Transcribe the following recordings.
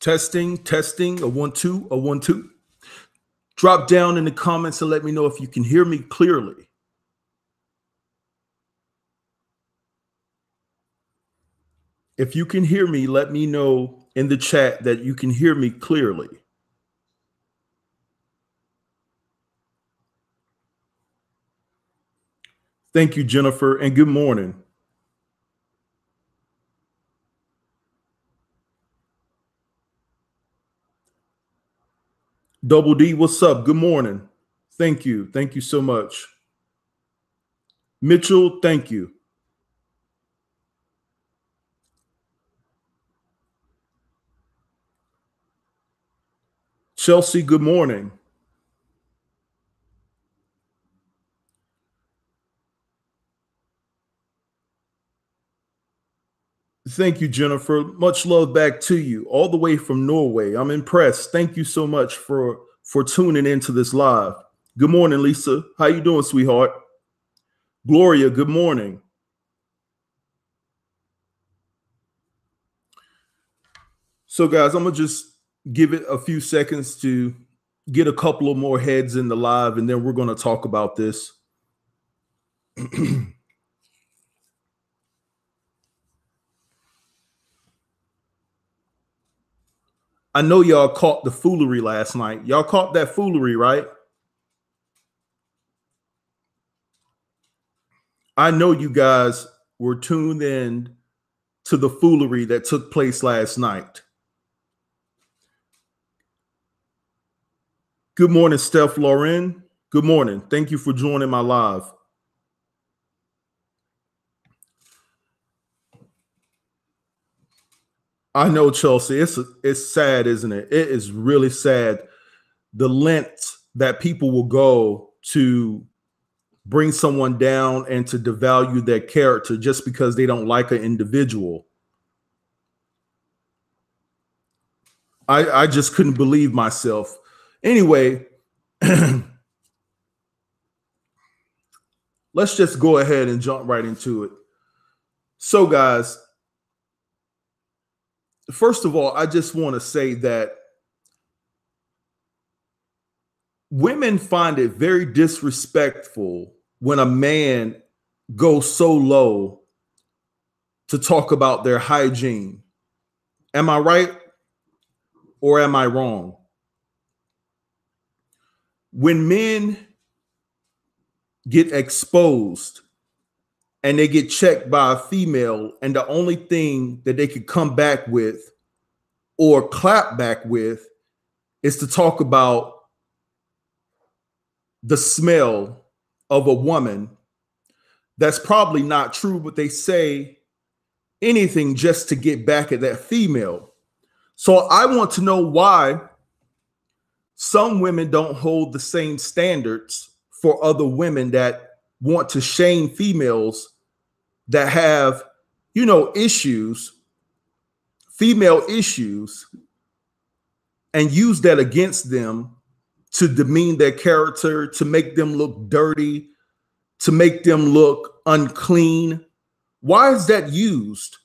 Testing, testing, a 1 2, a 1 2. Drop down in the comments and let me know if you can hear me clearly. If you can hear me, let me know in the chat that you can hear me clearly. Thank you, Jennifer, and good morning. Double D, what's up? Good morning. Thank you. Thank you so much. Mitchell, thank you. Chelsea, good morning. Thank you, Jennifer. Much love back to you, all the way from Norway. I'm impressed. Thank you so much for tuning into this live. Good morning, Lisa. How you doing, sweetheart? Gloria, good morning. So, guys, I'm going to just give it a few seconds to get a couple of more heads in the live, and then we're going to talk about this. I know y'all caught the foolery last night. Y'all caught that foolery, right? I know you guys were tuned in to the foolery that took place last night. Good morning, Steph Lauren. Good morning. Thank you for joining my live. I know, Chelsea. It's sad, isn't it? It is really sad. The lengths that people will go to bring someone down and to devalue their character just because they don't like an individual. I just couldn't believe myself. Anyway, let's just go ahead and jump right into it. So, guys, first of all, I just want to say that women find it very disrespectful when a man goes so low to talk about their hygiene. Am I right or am I wrong? When men get exposed and they get checked by a female, and the only thing that they could come back with or clap back with is to talk about the smell of a woman, that's probably not true, but they say anything just to get back at that female. So I want to know why some women don't hold the same standards for other women that want to shame females that have, issues, female issues, and use that against them to demean their character, to make them look dirty, to make them look unclean. Why is that used?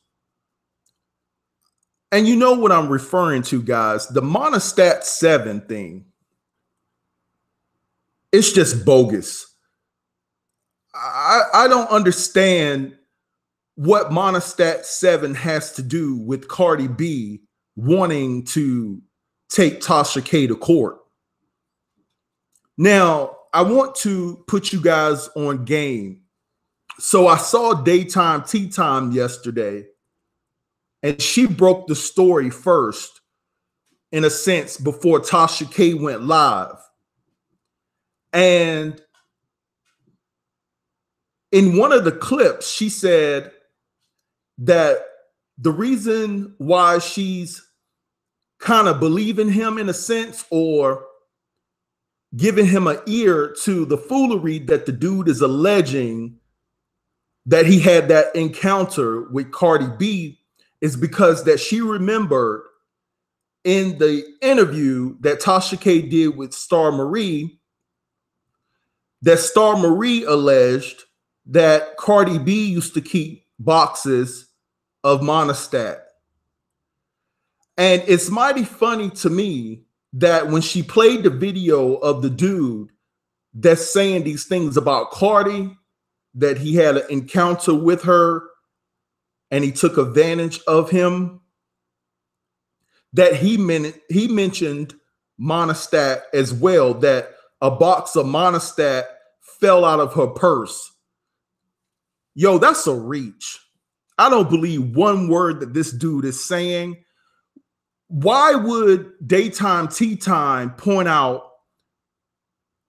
And you know what I'm referring to, guys, the monistat 7 thing. It's just bogus. I don't understand what monistat 7 has to do with Cardi B wanting to take Tasha K to court. Now, I want to put you guys on game. So I saw Daytime Tea Time yesterday, and she broke the story first, in a sense, before Tasha K went live. And in one of the clips, she said that the reason why she's kind of believing him in a sense, or giving him an ear to the foolery that the dude is alleging that he had that encounter with Cardi B, is because that she remembered in the interview that Tasha K did with Star Marie, that Star Marie alleged that Cardi B used to keep boxes of monistat. And it's mighty funny to me that when she played the video of the dude that's saying these things about Cardi, that he had an encounter with her and he took advantage of him, that he mentioned monistat as well, that a box of monistat fell out of her purse. Yo, that's a reach. I don't believe one word that this dude is saying. Why would Daytime Tea Time point out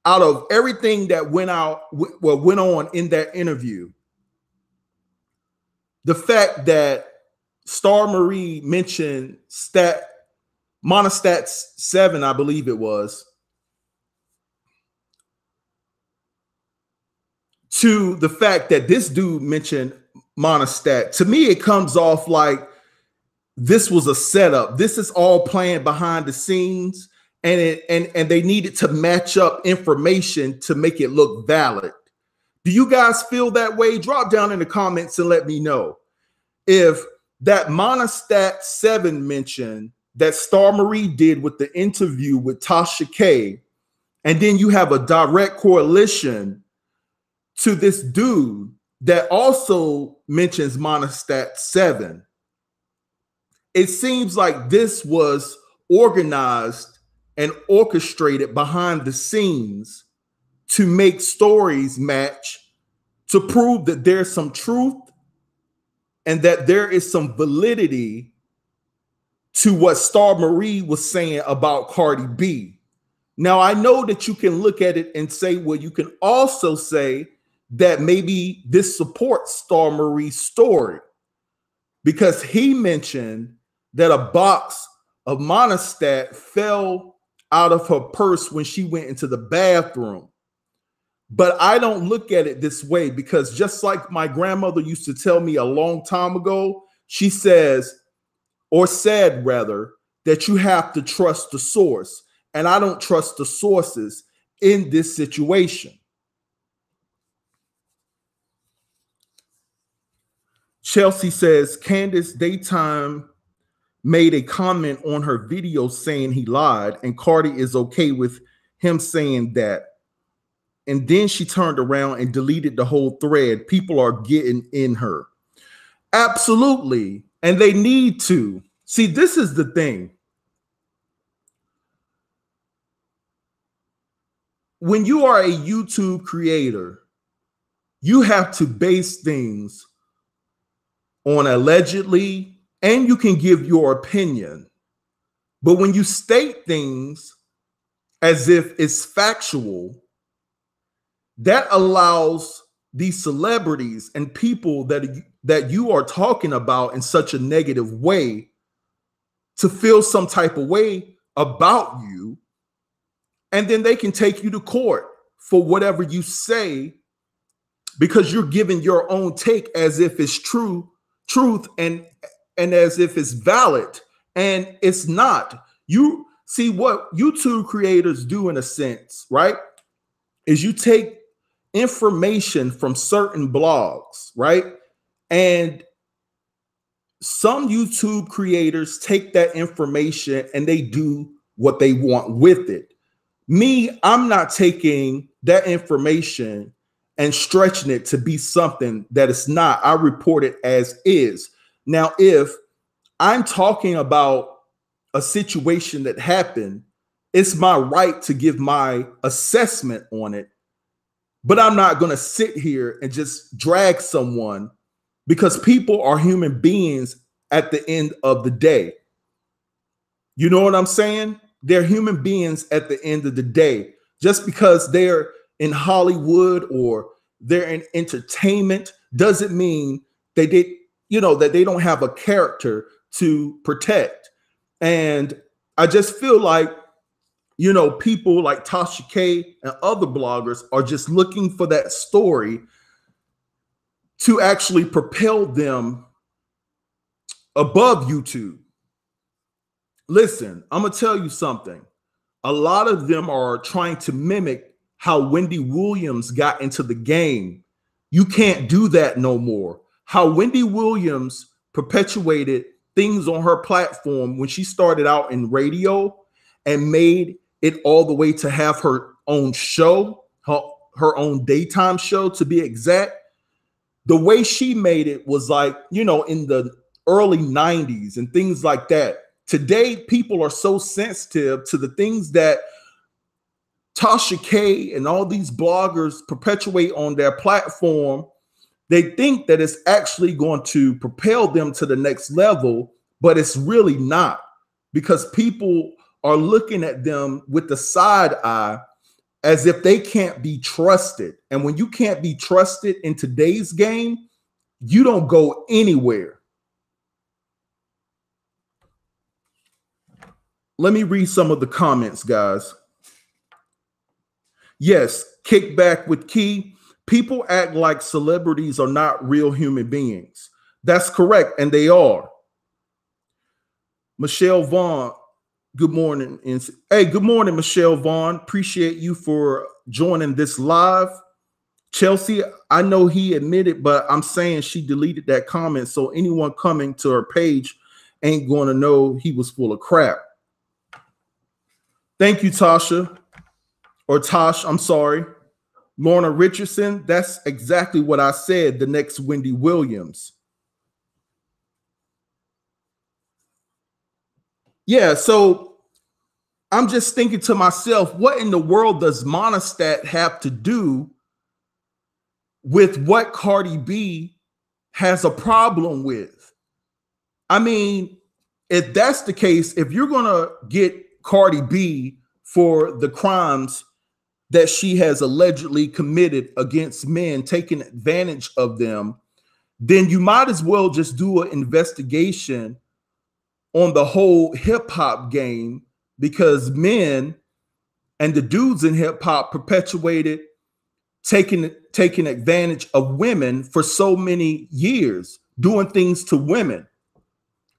of everything that went on in that interview, the fact that Star Marie mentioned monistat 7, I believe it was, to the fact that this dude mentioned monistat? To me, it comes off like this was a setup. This is all planned behind the scenes, and they needed to match up information to make it look valid. Do you guys feel that way? Drop down in the comments and let me know. If that monistat 7 mention that Star Marie did with the interview with Tasha K, and then you have a direct correlation to this dude that also mentions monistat 7, it seems like this was organized and orchestrated behind the scenes to make stories match, to prove that there's some truth and that there is some validity to what Star Marie was saying about Cardi B. Now, I know that you can look at it and say, well, you can also say that maybe this supports Star Marie's story, because he mentioned that a box of monistat fell out of her purse when she went into the bathroom. But I don't look at it this way, because just like my grandmother used to tell me a long time ago, she said rather, that you have to trust the source. And I don't trust the sources in this situation. Chelsea says, Candace Daytime made a comment on her video saying he lied, and Cardi is okay with him saying that. And then she turned around and deleted the whole thread. People are getting in her. Absolutely. And they need to. See, this is the thing. When you are a YouTube creator, you have to base things on allegedly, and you can give your opinion. But when you state things as if it's factual, that allows these celebrities and people that you are talking about in such a negative way to feel some type of way about you, and then they can take you to court for whatever you say, because you're giving your own take as if it's truth and as if it's valid, and it's not. You see what YouTube creators do in a sense, right? Is you take information from certain blogs, right? And some YouTube creators take that information and they do what they want with it. Me, I'm not taking that information and stretching it to be something that it's not. I report it as is. Now, if I'm talking about a situation that happened, it's my right to give my assessment on it. But I'm not going to sit here and just drag someone, because people are human beings at the end of the day. You know what I'm saying? They're human beings at the end of the day. Just because they're in Hollywood or they're in entertainment doesn't mean that they don't have a character to protect. And I just feel like, people like Tasha K and other bloggers are just looking for that story to actually propel them above YouTube. Listen, I'm going to tell you something. A lot of them are trying to mimic how Wendy Williams got into the game. You can't do that no more. How Wendy Williams perpetuated things on her platform when she started out in radio and made it all the way to have her own show, her own daytime show to be exact. The way she made it was like, you know, in the early 90s and things like that. Today, people are so sensitive to the things that Tasha K and all these bloggers perpetuate on their platform. They think that it's actually going to propel them to the next level, but it's really not, because people are looking at them with the side eye as if they can't be trusted. And when you can't be trusted in today's game, you don't go anywhere. Let me read some of the comments, guys. Yes, kickback with Key. People act like celebrities are not real human beings. That's correct, and they are. Michelle Vaughn, good morning. Hey, good morning, Michelle Vaughn. Appreciate you for joining this live. Chelsea, I know he admitted, but I'm saying she deleted that comment, so anyone coming to her page ain't going to know he was full of crap. Thank you, Tasha. Or Tosh, I'm sorry. Lorna Richardson, that's exactly what I said, the next Wendy Williams. Yeah, so I'm just thinking to myself, what in the world does monistat have to do with what Cardi B has a problem with? I mean, if that's the case, if you're going to get Cardi B for the crimes that she has allegedly committed against men, taking advantage of them, then you might as well just do an investigation on the whole hip hop game, because men and the dudes in hip hop perpetuated taking advantage of women for so many years, doing things to women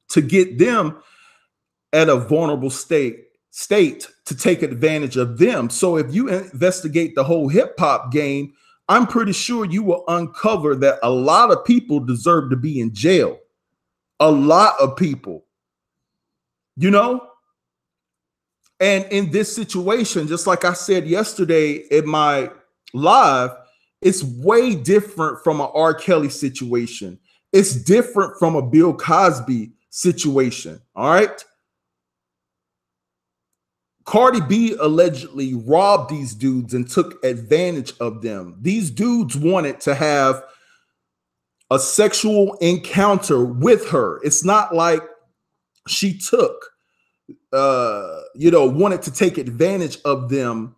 to get them at a vulnerable state to take advantage of them. So if you investigate the whole hip hop game, I'm pretty sure you will uncover that a lot of people deserve to be in jail. A lot of people, you know? And in this situation, just like I said yesterday in my live, it's way different from an R. Kelly situation. It's different from a Bill Cosby situation. All right. Cardi B allegedly robbed these dudes and took advantage of them. These dudes wanted to have a sexual encounter with her. It's not like she took, wanted to take advantage of them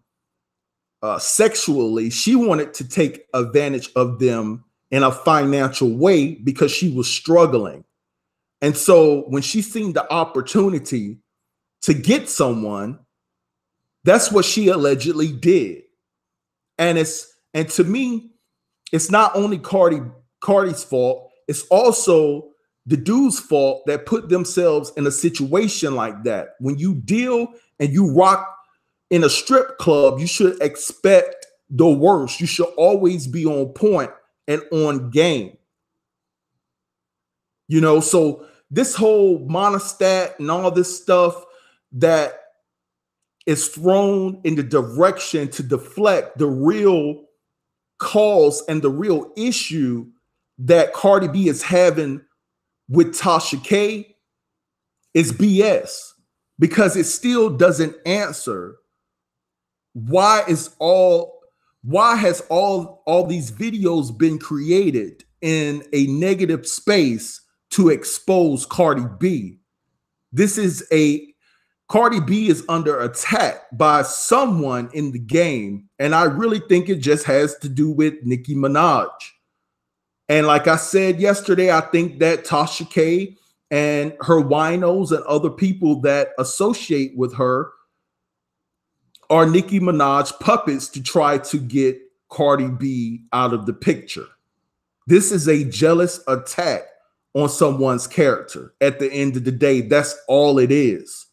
sexually. She wanted to take advantage of them in a financial way because she was struggling. And so when she seen the opportunity to get someone, that's what she allegedly did. And to me, it's not only Cardi's fault, it's also the dude's fault that put themselves in a situation like that. When you deal and you rock in a strip club, you should expect the worst. You should always be on point and on game. You know, so this whole monistat and all this stuff that is thrown in the direction to deflect the real cause and the real issue that Cardi B is having with Tasha K is BS, because it still doesn't answer why has all these videos been created in a negative space to expose Cardi B. Cardi B is under attack by someone in the game, and I really think it just has to do with Nicki Minaj. And like I said yesterday, I think that Tasha K and her winos and other people that associate with her are Nicki Minaj puppets to try to get Cardi B out of the picture. This is a jealous attack on someone's character. At the end of the day, that's all it is.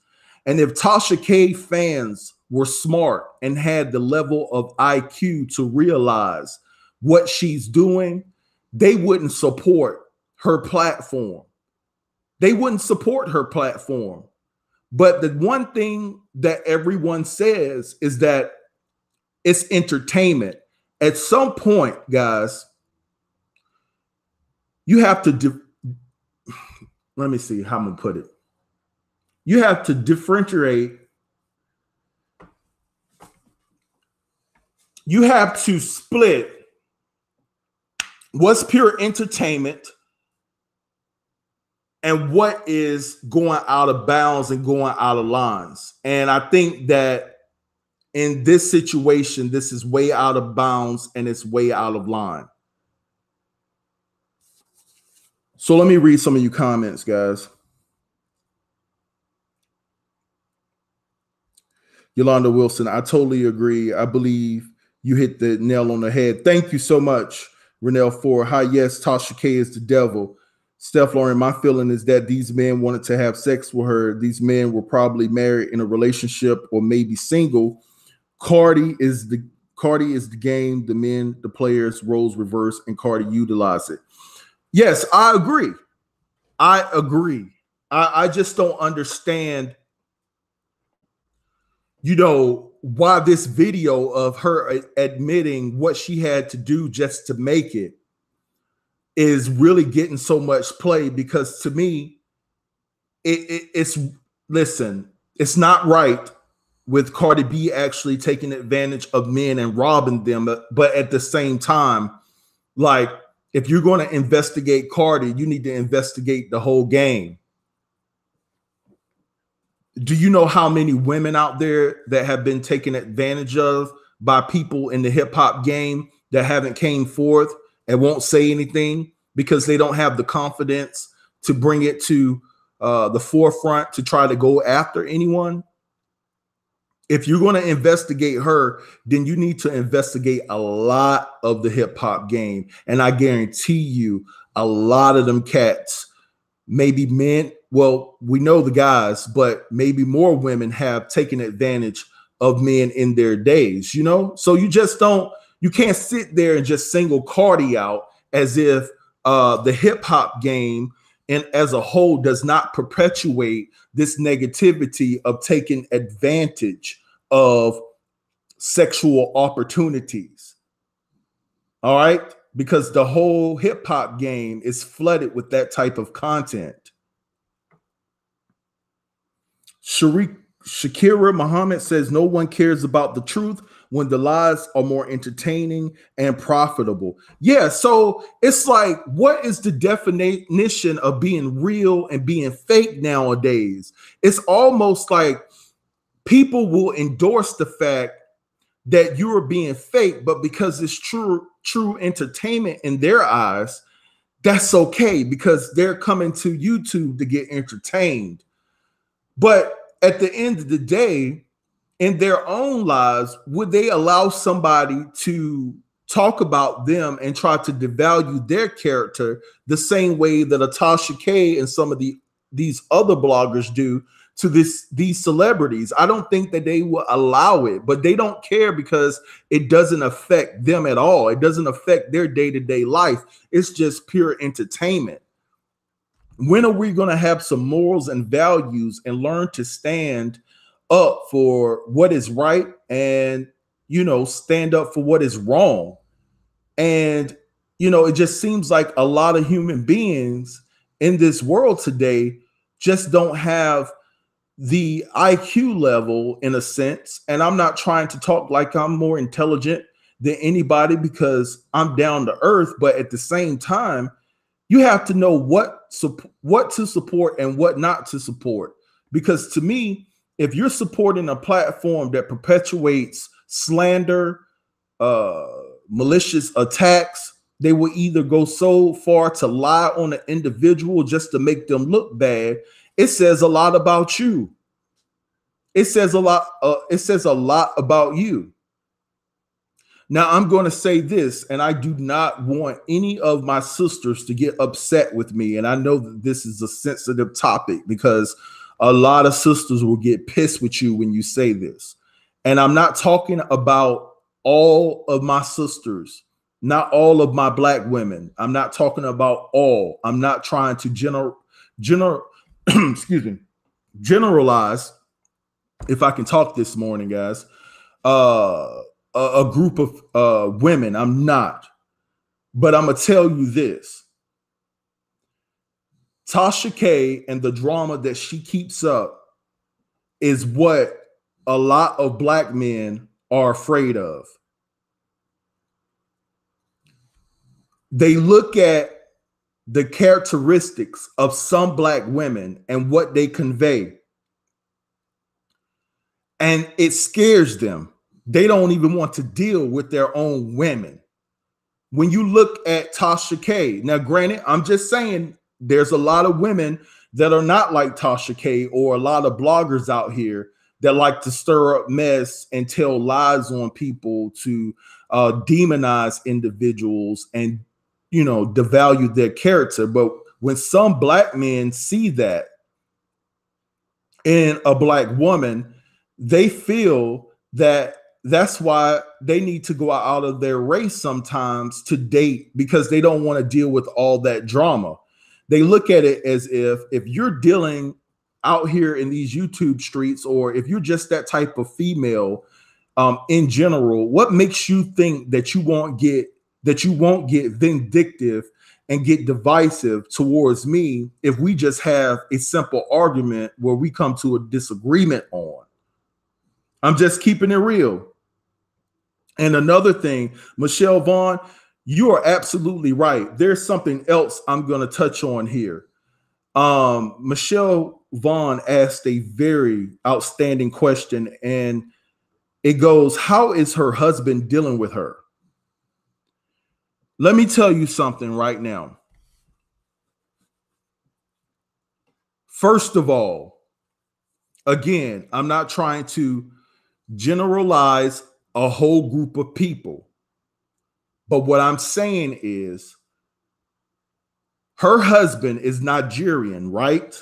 And if Tasha K fans were smart and had the level of IQ to realize what she's doing, they wouldn't support her platform. They wouldn't support her platform. But the one thing that everyone says is that it's entertainment. At some point, guys, you have to let me see how I'm gonna put it. You have to differentiate. You have to split what's pure entertainment and what is going out of bounds and going out of lines. And I think that in this situation, this is way out of bounds and it's way out of line. So let me read some of your comments, guys. Yolanda Wilson, I totally agree. I believe you hit the nail on the head. Thank you so much, Renelle, for hi, yes, Tasha K is the devil. Steph Lauren, my feeling is that these men wanted to have sex with her. These men were probably married in a relationship or maybe single. Cardi is the game. The players, roles reverse, and Cardi utilize it. Yes, I agree. I just don't understand, why this video of her admitting what she had to do just to make it is really getting so much play, because to me, it's not right with Cardi B actually taking advantage of men and robbing them. But at the same time, like, if you're going to investigate Cardi, you need to investigate the whole game. Do you know how many women out there that have been taken advantage of by people in the hip hop game that haven't came forth and won't say anything because they don't have the confidence to bring it to the forefront to try to go after anyone? If you're going to investigate her, then you need to investigate a lot of the hip hop game. And I guarantee you, a lot of them cats, maybe men, well, we know the guys, but maybe more women have taken advantage of men in their days, So you can't sit there and just single Cardi out as if the hip hop game and as a whole does not perpetuate this negativity of taking advantage of sexual opportunities. All right? Because the whole hip hop game is flooded with that type of content. Shakira Muhammad says no one cares about the truth when the lies are more entertaining and profitable. Yeah, so it's like, what is the definition of being real and being fake nowadays? It's almost like people will endorse the fact that you are being fake, but because it's true entertainment in their eyes, that's okay because they're coming to YouTube to get entertained. But at the end of the day, in their own lives, would they allow somebody to talk about them and try to devalue their character the same way that a Tasha K and some of these other bloggers do to these celebrities? I don't think that they will allow it, but they don't care because it doesn't affect them at all. It doesn't affect their day-to-day life. It's just pure entertainment. When are we going to have some morals and values and learn to stand up for what is right and, stand up for what is wrong? And, it just seems like a lot of human beings in this world today just don't have the IQ level, in a sense. And I'm not trying to talk like I'm more intelligent than anybody because I'm down to earth. But at the same time, you have to know what to support and what not to support. Because to me, if you're supporting a platform that perpetuates slander, malicious attacks, they will either go so far to lie on an individual just to make them look bad. It says a lot about you. It says a lot about you. Now, I'm going to say this, and I do not want any of my sisters to get upset with me. And I know that this is a sensitive topic because a lot of sisters will get pissed with you when you say this. And I'm not talking about all of my sisters, not all of my black women. I'm not talking about all. I'm not trying to excuse me, generalize, if I can talk this morning, guys, a group of women. I'm not, but I'm gonna tell you this. Tasha K and the drama that she keeps up is what a lot of black men are afraid of. They look at the characteristics of some black women and what they convey, and it scares them. They don't even want to deal with their own women. When you look at Tasha K, now granted, I'm just saying there's a lot of women that are not like Tasha K, or a lot of bloggers out here that like to stir up mess and tell lies on people to demonize individuals and, you know, devalue their character. But when some black men see that in a black woman, they feel that that's why they need to go out of their race sometimes to date, because they don't want to deal with all that drama. They look at it as if you're dealing out here in these YouTube streets, or if you're just that type of female in general, what makes you think that you won't get vindictive and get divisive towards me if we just have a simple argument where we come to a disagreement on? I'm just keeping it real. And another thing, Michelle Vaughn, you are absolutely right. There's something else I'm going to touch on here. Michelle Vaughn asked a very outstanding question, and it goes, how is her husband dealing with her? Let me tell you something right now. First of all, again, I'm not trying to generalize a whole group of people. But what I'm saying is her husband is Nigerian, right?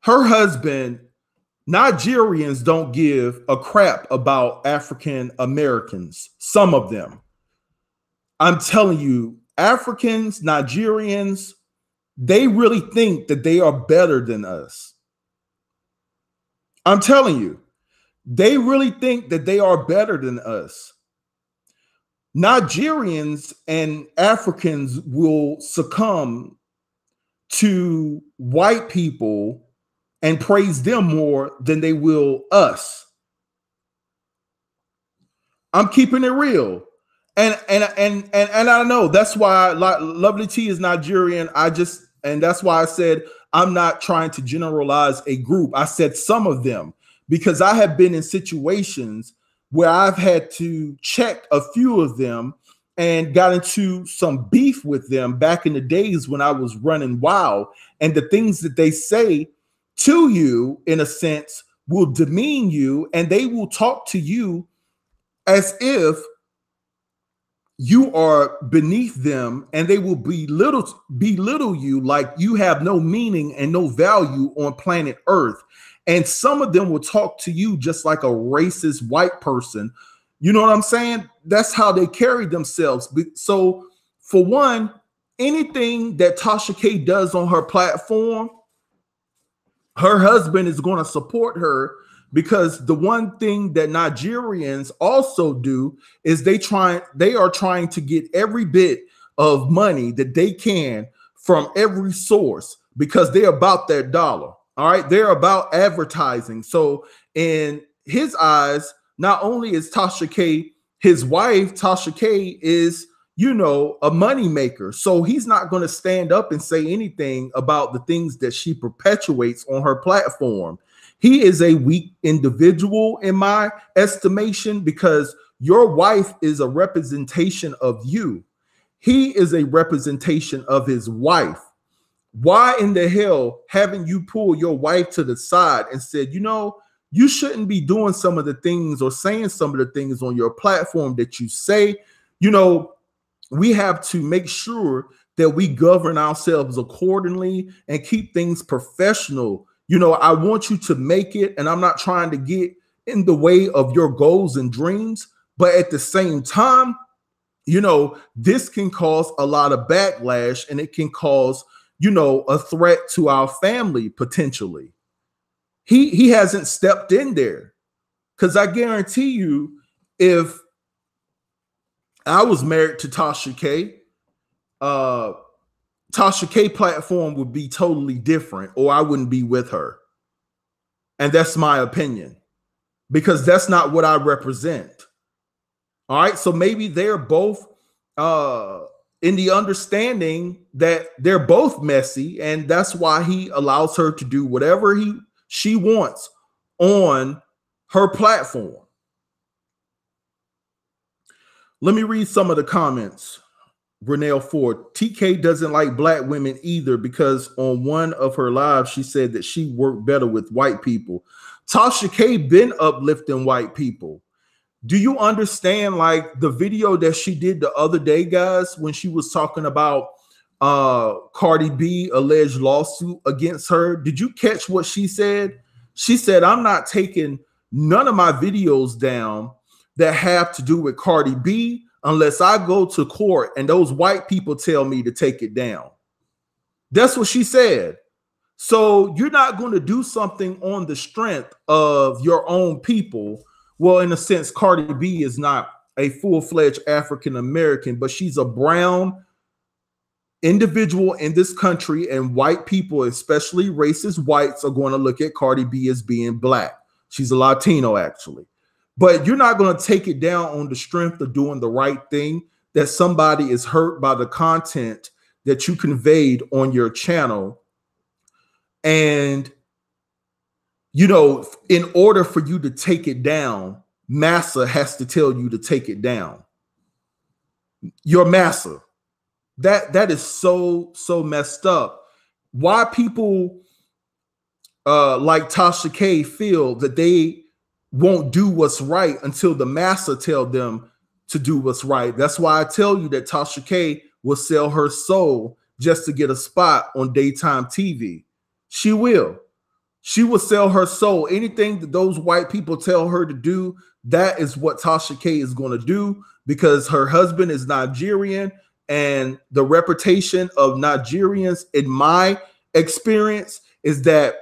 Her husband, Nigerians don't give a crap about African Americans, some of them. I'm telling you, Africans, Nigerians, they really think that they are better than us. I'm telling you, they really think that they are better than us. Nigerians and Africans will succumb to white people and praise them more than they will us. I'm keeping it real. And I know that's why Lovely T is Nigerian. And that's why I said I'm not trying to generalize a group. I said some of them, because I have been in situations where I've had to check a few of them and got into some beef with them back in the days when I was running wild. And the things that they say to you, in a sense, will demean you, and they will talk to you as if you are beneath them, and they will belittle you like you have no meaning and no value on planet Earth. And some of them will talk to you just like a racist white person. You know what I'm saying? That's how they carry themselves. So for one, anything that Tasha K does on her platform, her husband is going to support her, because the one thing that Nigerians also do is they are trying to get every bit of money that they can from every source, because they're about that dollar. All right, they're about advertising. So in his eyes, not only is Tasha K his wife, Tasha K is, you know, a money maker. So he's not going to stand up and say anything about the things that she perpetuates on her platform. He is a weak individual in my estimation, because your wife is a representation of you. He is a representation of his wife. Why in the hell haven't you pulled your wife to the side and said, you know, you shouldn't be doing some of the things or saying some of the things on your platform that you say? You know, we have to make sure that we govern ourselves accordingly and keep things professional. You know, I want you to make it, and I'm not trying to get in the way of your goals and dreams, but at the same time, you know, this can cause a lot of backlash, and it can cause, you know, a threat to our family potentially. He hasn't stepped in there. Because I guarantee you, if I was married to Tasha K, Tasha K platform would be totally different, or I wouldn't be with her. And that's my opinion, because that's not what I represent. All right. So maybe they're both in the understanding that they're both messy, and that's why he allows her to do whatever she wants on her platform. Let me read some of the comments. Renelle Ford, TK doesn't like black women either, because on one of her lives, she said that she worked better with white people. Tasha K been uplifting white people. Do you understand, like, the video that she did the other day, guys, when she was talking about Cardi B alleged lawsuit against her? Did you catch what she said? She said, I'm not taking none of my videos down that have to do with Cardi B unless I go to court and those white people tell me to take it down. That's what she said. So you're not going to do something on the strength of your own people. Well, in a sense, Cardi B is not a full-fledged African-American, but she's a brown individual in this country, and white people, especially racist whites, are going to look at Cardi B as being black. She's a Latino, actually. But you're not going to take it down on the strength of doing the right thing, that somebody is hurt by the content that you conveyed on your channel. And, you know, in order for you to take it down, massa has to tell you to take it down. Your massa. That is so messed up. Why people like Tasha K feel that they won't do what's right until the massa tell them to do what's right. That's why I tell you that Tasha K will sell her soul just to get a spot on daytime TV. She will. She will sell her soul. Anything that those white people tell her to do, that is what Tasha K is going to do, because her husband is Nigerian, and the reputation of Nigerians, in my experience, is that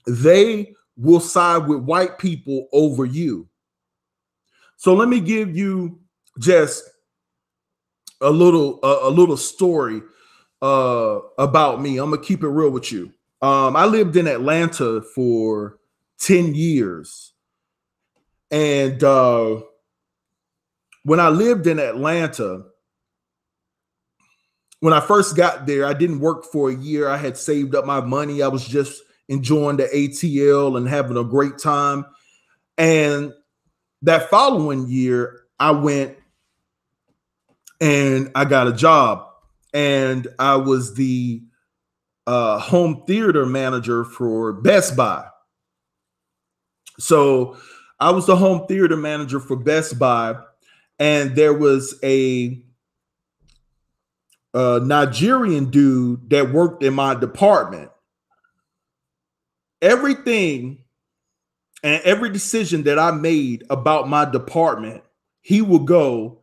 they will side with white people over you. So let me give you just a little story about me. I'm gonna keep it real with you. I lived in Atlanta for 10 years. And when I lived in Atlanta, when I first got there, I didn't work for a year. I had saved up my money. I was just enjoying the ATL and having a great time. And that following year, I went and I got a job. And I was the home theater manager for Best Buy. So I was the home theater manager for Best Buy, and there was a Nigerian dude that worked in my department. Everything and every decision that I made about my department, he would go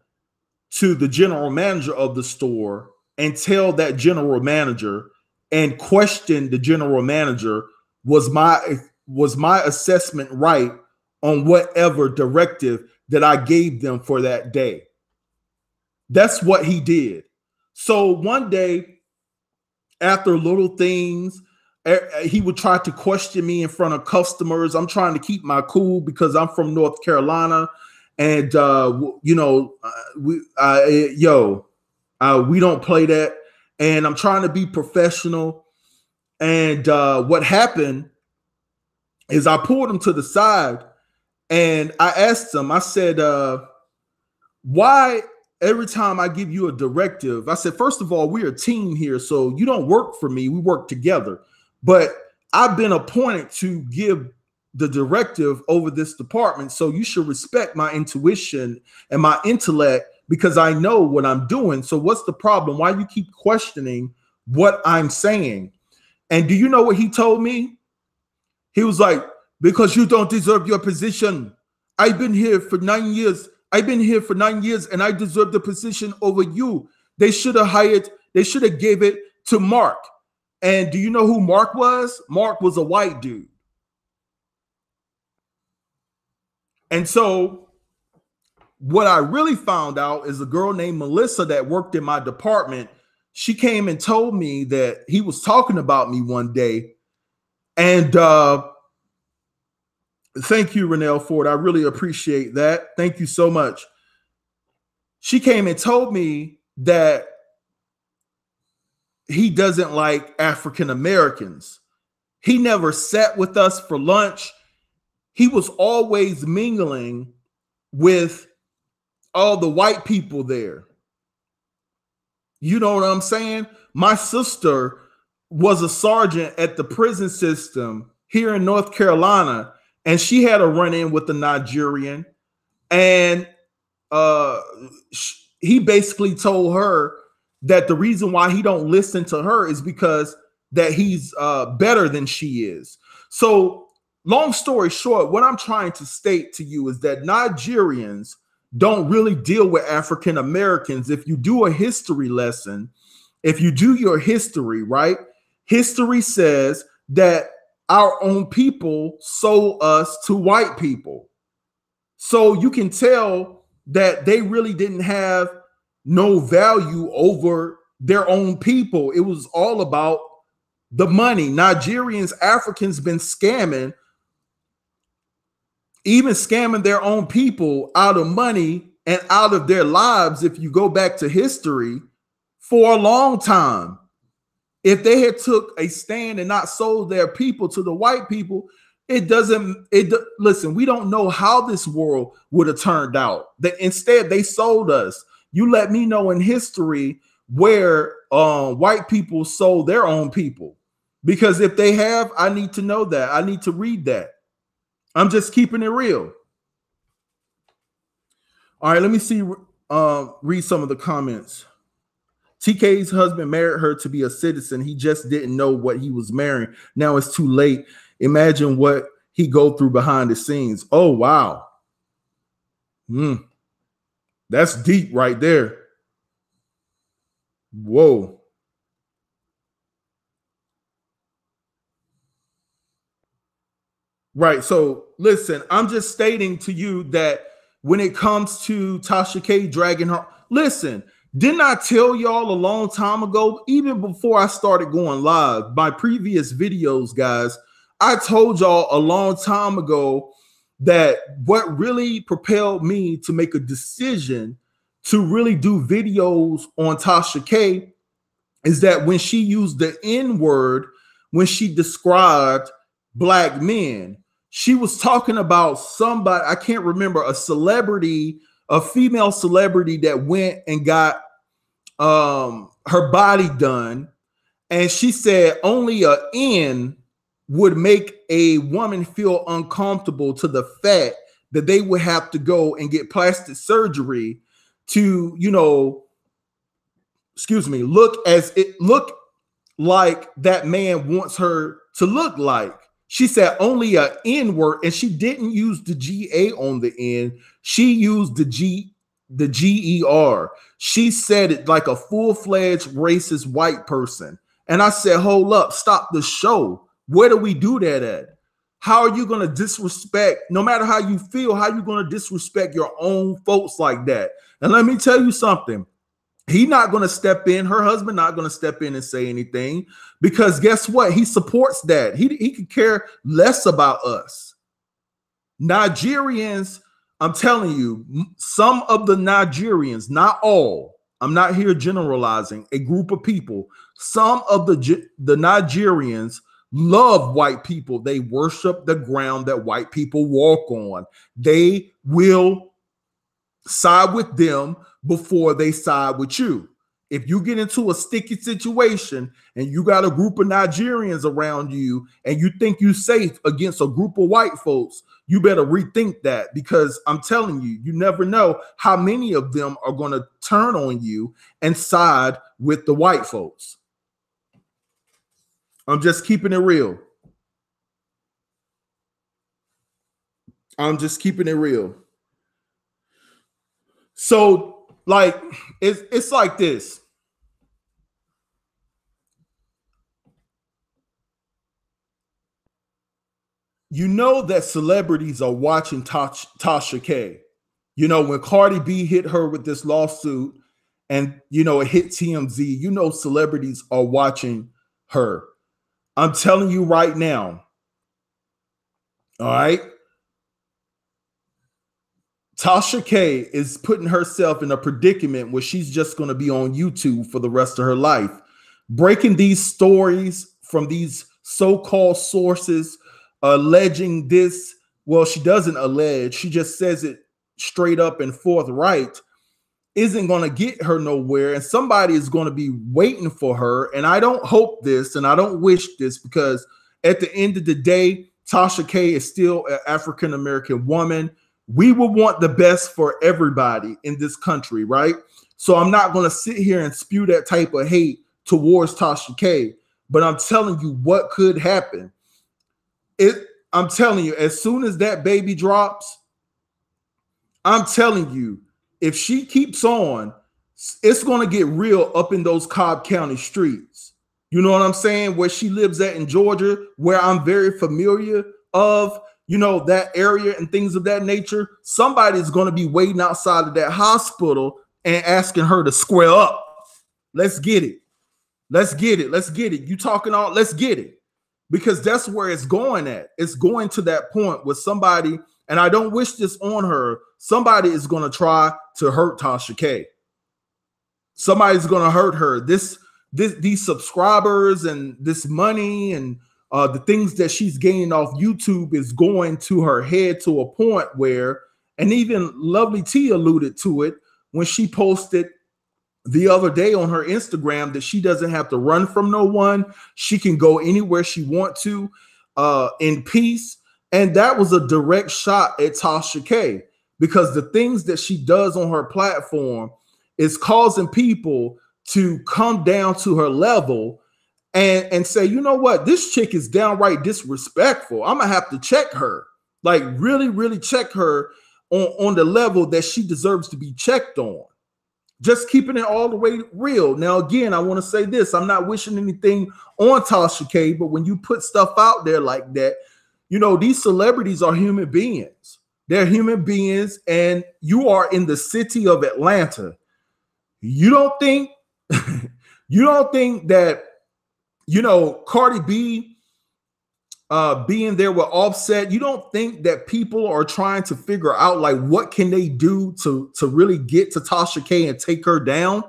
to the general manager of the store and tell that general manager and question the general manager, was my assessment right on whatever directive that I gave them for that day. That's what he did. So one day, after little things, he would try to question me in front of customers. I'm trying to keep my cool because I'm from North Carolina, and we don't play that. And I'm trying to be professional. And what happened is I pulled him to the side and I asked him, I said, why every time I give you a directive, I said, first of all, we're a team here, so you don't work for me, we work together. But I've been appointed to give the directive over this department, so you should respect my intuition and my intellect, because I know what I'm doing. So what's the problem? Why you keep questioning what I'm saying? And do you know what he told me? He was like, because you don't deserve your position. I've been here for 9 years. I've been here for 9 years and I deserve the position over you. They should have gave it to Mark. And do you know who Mark was? Mark was a white dude. And so what I really found out is a girl named Melissa that worked in my department. She came and told me that he was talking about me one day. And thank you, Renelle Ford. I really appreciate that. Thank you so much. She came and told me that he doesn't like African Americans. He never sat with us for lunch. He was always mingling with all the white people there. You know what I'm saying? My sister was a sergeant at the prison system here in North Carolina, and she had a run-in with the Nigerian, and he basically told her that the reason why he don't listen to her is because that he's better than she is. So long story short, what I'm trying to state to you is that Nigerians don't really deal with African Americans. If you do a history lesson, if you do your history, right? History says that our own people sold us to white people. So you can tell that they really didn't have no value over their own people. It was all about the money. Nigerians, Africans been scamming, even scamming their own people out of money and out of their lives. If you go back to history, for a long time, if they had took a stand and not sold their people to the white people, listen, we don't know how this world would have turned out. Instead, they sold us. You let me know in history where white people sold their own people. Because if they have, I need to know that. I need to read that. I'm just keeping it real. All right, let me see. Read some of the comments. TK's husband married her to be a citizen. He just didn't know what he was marrying. Now it's too late. Imagine what he go through behind the scenes. Oh, wow. That's deep right there. Whoa. Right. So listen, I'm just stating to you that when it comes to Tasha K dragging her, listen, didn't I tell y'all a long time ago, even before I started going live, my previous videos, guys, I told y'all a long time ago that what really propelled me to make a decision to really do videos on Tasha K is that when she used the N-word, when she described black men, she was talking about somebody, I can't remember, a celebrity, a female celebrity that went and got her body done. And she said only an N would make a woman feel uncomfortable to the fact that they would have to go and get plastic surgery to, look like that man wants her to look like. She said only an N word, and she didn't use the GA on the end. She used the GER. She said it like a full-fledged racist white person. And I said, hold up, stop the show. Where do we do that at? How are you going to disrespect, no matter how you feel, how are you going to disrespect your own folks like that? And let me tell you something. He's not going to step in. Her husband not going to step in and say anything, because guess what? He supports that. He could care less about us. Nigerians, I'm telling you, some of the Nigerians, not all, I'm not here generalizing, a group of people, some of the Nigerians love white people. They worship the ground that white people walk on. They will side with them before they side with you. If you get into a sticky situation and you got a group of Nigerians around you and you think you're safe against a group of white folks, you better rethink that, because I'm telling you, you never know how many of them are going to turn on you and side with the white folks. I'm just keeping it real. I'm just keeping it real. So, it's like this. you know that celebrities are watching Tasha K. You know, when Cardi B hit her with this lawsuit and, you know, it hit TMZ, you know, celebrities are watching her. I'm telling you right now, all right, Tasha K is putting herself in a predicament where she's just going to be on YouTube for the rest of her life, breaking these stories from these so-called sources, alleging this. Well, she doesn't allege, she just says it straight up and forthright, isn't going to get her nowhere. And somebody is going to be waiting for her. And I don't hope this and I don't wish this, because at the end of the day, Tasha K is still an African-American woman. We would want the best for everybody in this country, right? So I'm not going to sit here and spew that type of hate towards Tasha K, but I'm telling you what could happen. I'm telling you, as soon as that baby drops, I'm telling you, if she keeps on, it's going to get real up in those Cobb County streets. You know what I'm saying? Where she lives at in Georgia, where I'm very familiar of, you know, that area and things of that nature. Somebody's going to be waiting outside of that hospital and asking her to square up. Let's get it. Let's get it. Let's get it. You talking all, let's get it. Because that's where it's going at. It's going to that point with somebody, and I don't wish this on her, somebody is going to try to hurt Tasha K. Somebody's going to hurt her. These subscribers and this money and the things that she's gaining off YouTube is going to her head to a point where, and even Lovely T alluded to it when she posted the other day on her Instagram, that she doesn't have to run from no one. She can go anywhere she wants to in peace. And that was a direct shot at Tasha K, because the things that she does on her platform is causing people to come down to her level and say, you know what, this chick is downright disrespectful. I'm gonna have to check her, like really, really check her on the level that she deserves to be checked on. Just keeping it all the way real. Now, again, I want to say this. I'm not wishing anything on Tasha K, but when you put stuff out there like that, you know, these celebrities are human beings. They're human beings, and you are in the city of Atlanta. You don't think, you don't think that, you know, Cardi B being there with Offset, you don't think that people are trying to figure out like what can they do to really get to Tasha K and take her down?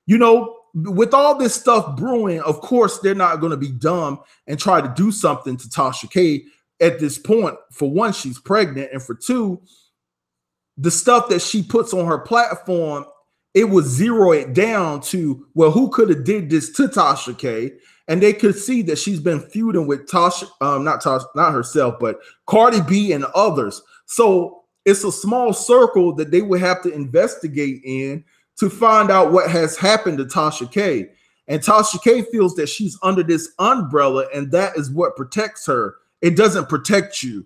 You know, with all this stuff brewing, of course they're not going to be dumb and try to do something to Tasha K at this point. For one, she's pregnant, and for two, the stuff that she puts on her platform, it would zero it down to, well, who could have did this to Tasha K? And they could see that she's been feuding with not herself, but Cardi B and others. So it's a small circle that they would have to investigate in to find out what has happened to Tasha K. And Tasha K feels that she's under this umbrella, and that is what protects her. It doesn't protect you.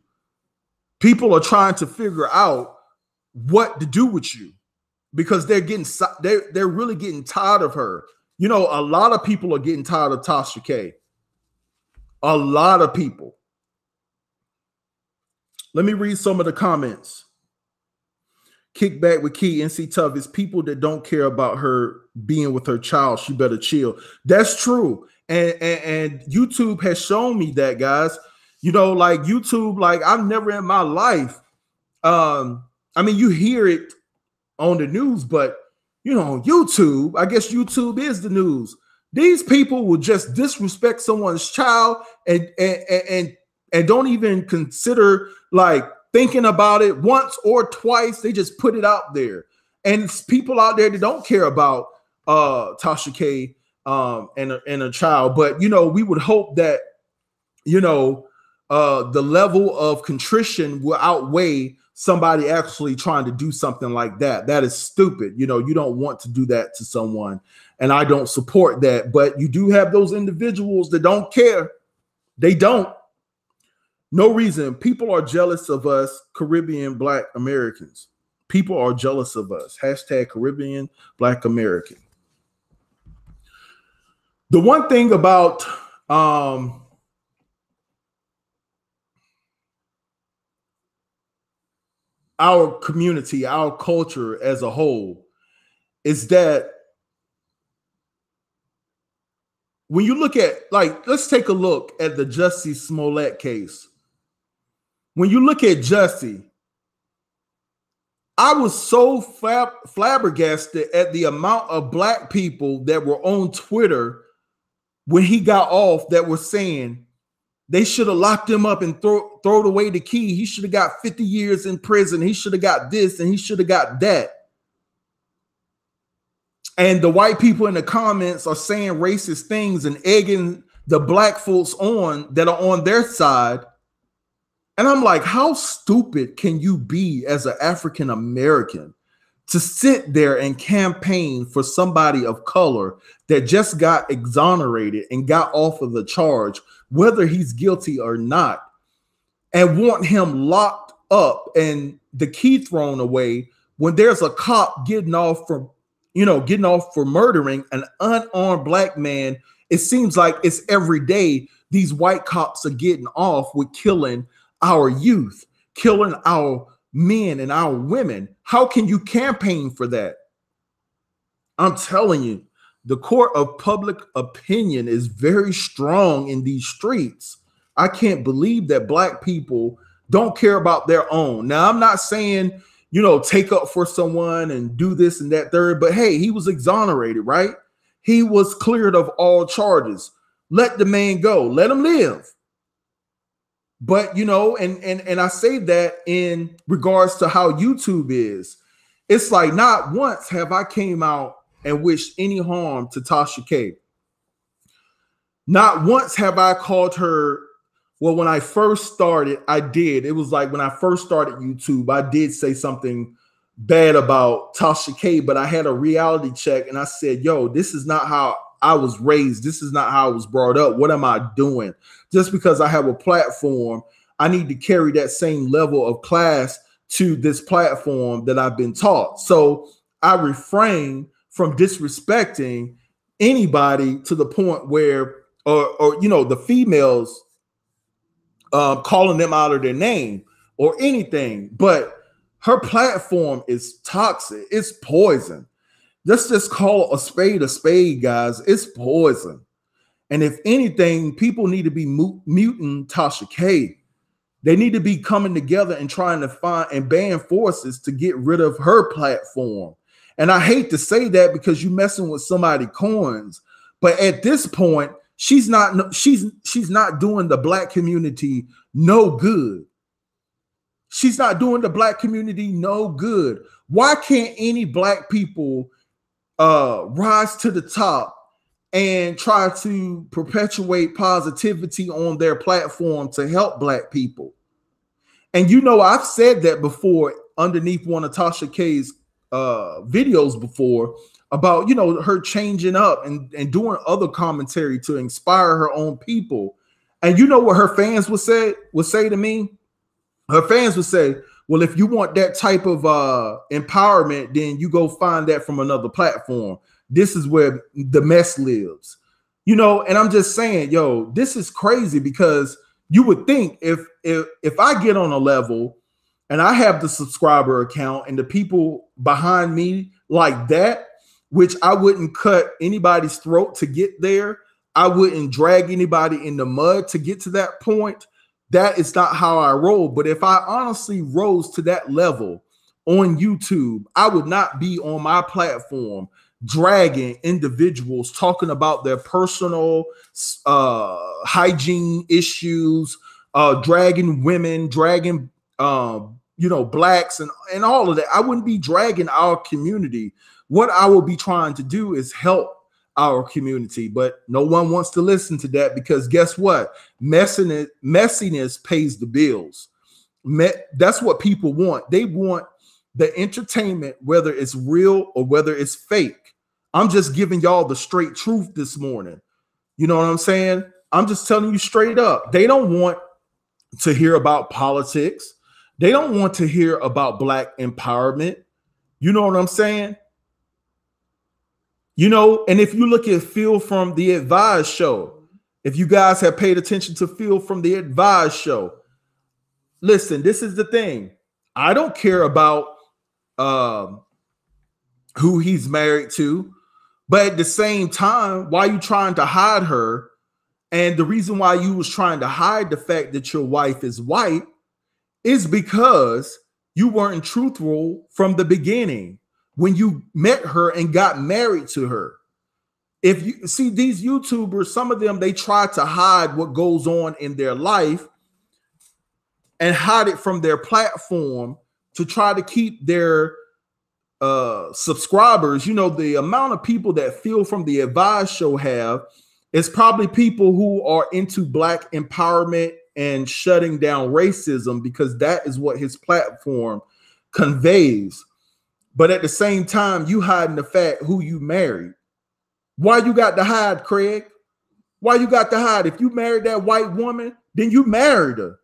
People are trying to figure out what to do with you, because they're really getting tired of her. You know, a lot of people are getting tired of Tasha K. A lot of people. Let me read some of the comments. Kickback with Key, NC Tough, is people that don't care about her being with her child. She better chill. That's true. And YouTube has shown me that, guys. You know, like YouTube, like I've never in my life, I mean, you hear it on the news, but you know, YouTube, I guess YouTube is the news. These people will just disrespect someone's child and don't even consider like thinking about it once or twice. They just put it out there. And it's people out there that don't care about Tasha K and a child. But you know, we would hope that, you know, the level of contrition will outweigh somebody actually trying to do something like that. That is stupid. You know, you don't want to do that to someone, and I don't support that. But you do have those individuals that don't care. They don't. No reason. People are jealous of us Caribbean Black Americans. People are jealous of us. Hashtag Caribbean Black American. The one thing about our community, our culture as a whole, is that when you look at, like, let's take a look at the Jussie Smollett case. When you look at Jussie, I was so flabbergasted at the amount of black people that were on Twitter when he got off that were saying they should have locked him up and throw away the key. He should have got 50 years in prison. He should have got this and he should have got that. And the white people in the comments are saying racist things and egging the black folks on that are on their side. And I'm like, how stupid can you be as an African American to sit there and campaign for somebody of color that just got exonerated and got off of the charge, whether he's guilty or not, and want him locked up and the key thrown away when there's a cop getting off for murdering an unarmed black man? It seems like it's every day these white cops are getting off with killing our youth, killing our men and our women. How can you campaign for that? I'm telling you, the court of public opinion is very strong in these streets. I can't believe that black people don't care about their own. Now, I'm not saying, take up for someone and do this and that third, but hey, he was exonerated, right? He was cleared of all charges. Let the man go. Let him live. But, and I say that in regards to how YouTube is. It's like not once have I came out and wished any harm to Tasha K. Not once have I called her. Well, when I first started, I did. It was like when I first started YouTube, I did say something bad about Tasha K, but I had a reality check and I said, yo, this is not how I was raised. This is not how I was brought up. What am I doing? Just because I have a platform, I need to carry that same level of class to this platform that I've been taught. So I refrain from disrespecting anybody to the point where, or the females, calling them out of their name or anything. But her platform is toxic. It's poison. Let's just call a spade, guys. It's poison. And if anything, people need to be muting Tasha K. They need to be coming together and trying to find and band forces to get rid of her platform. And I hate to say that because you're messing with somebody's coins. But at this point, she's not doing the black community no good. She's not doing the black community no good. Why can't any black people rise to the top and try to perpetuate positivity on their platform to help black people? And I've said that before underneath one of Tasha K's videos before about her changing up and doing other commentary to inspire her own people. And what her fans would say to me? Her fans would say, well, if you want that type of empowerment, then you go find that from another platform. This is where the mess lives. And I'm just saying, yo, this is crazy because you would think if I get on a level and I have the subscriber account and the people behind me like that, which I wouldn't cut anybody's throat to get there. I wouldn't drag anybody in the mud to get to that point. That is not how I roll. But if I honestly rose to that level on YouTube, I would not be on my platform dragging individuals talking about their personal hygiene issues, dragging women, dragging blacks and all of that. I wouldn't be dragging our community. What I will be trying to do is help our community, but no one wants to listen to that because guess what? Messiness pays the bills. That's what people want. They want the entertainment, whether it's real or whether it's fake. I'm just giving y'all the straight truth this morning. You know what I'm saying? I'm just telling you straight up. They don't want to hear about politics. They don't want to hear about black empowerment. You know what I'm saying? And if you look at Phil from the Advised show, if you guys have paid attention to Phil from the Advised show, listen, this is the thing. I don't care about who he's married to. But at the same time, why are you trying to hide her? And the reason why you was trying to hide the fact that your wife is white is because you weren't truthful from the beginning when you met her and got married to her. If you see these YouTubers, some of them, they try to hide what goes on in their life and hide it from their platform to try to keep their subscribers. You know, the amount of people that Phil from the Advice Show have is probably people who are into Black empowerment and shutting down racism, because that is what his platform conveys. But at the same time, you hiding the fact who you married. Why you got to hide, Craig? Why you got to hide? If you married that white woman, then you married her.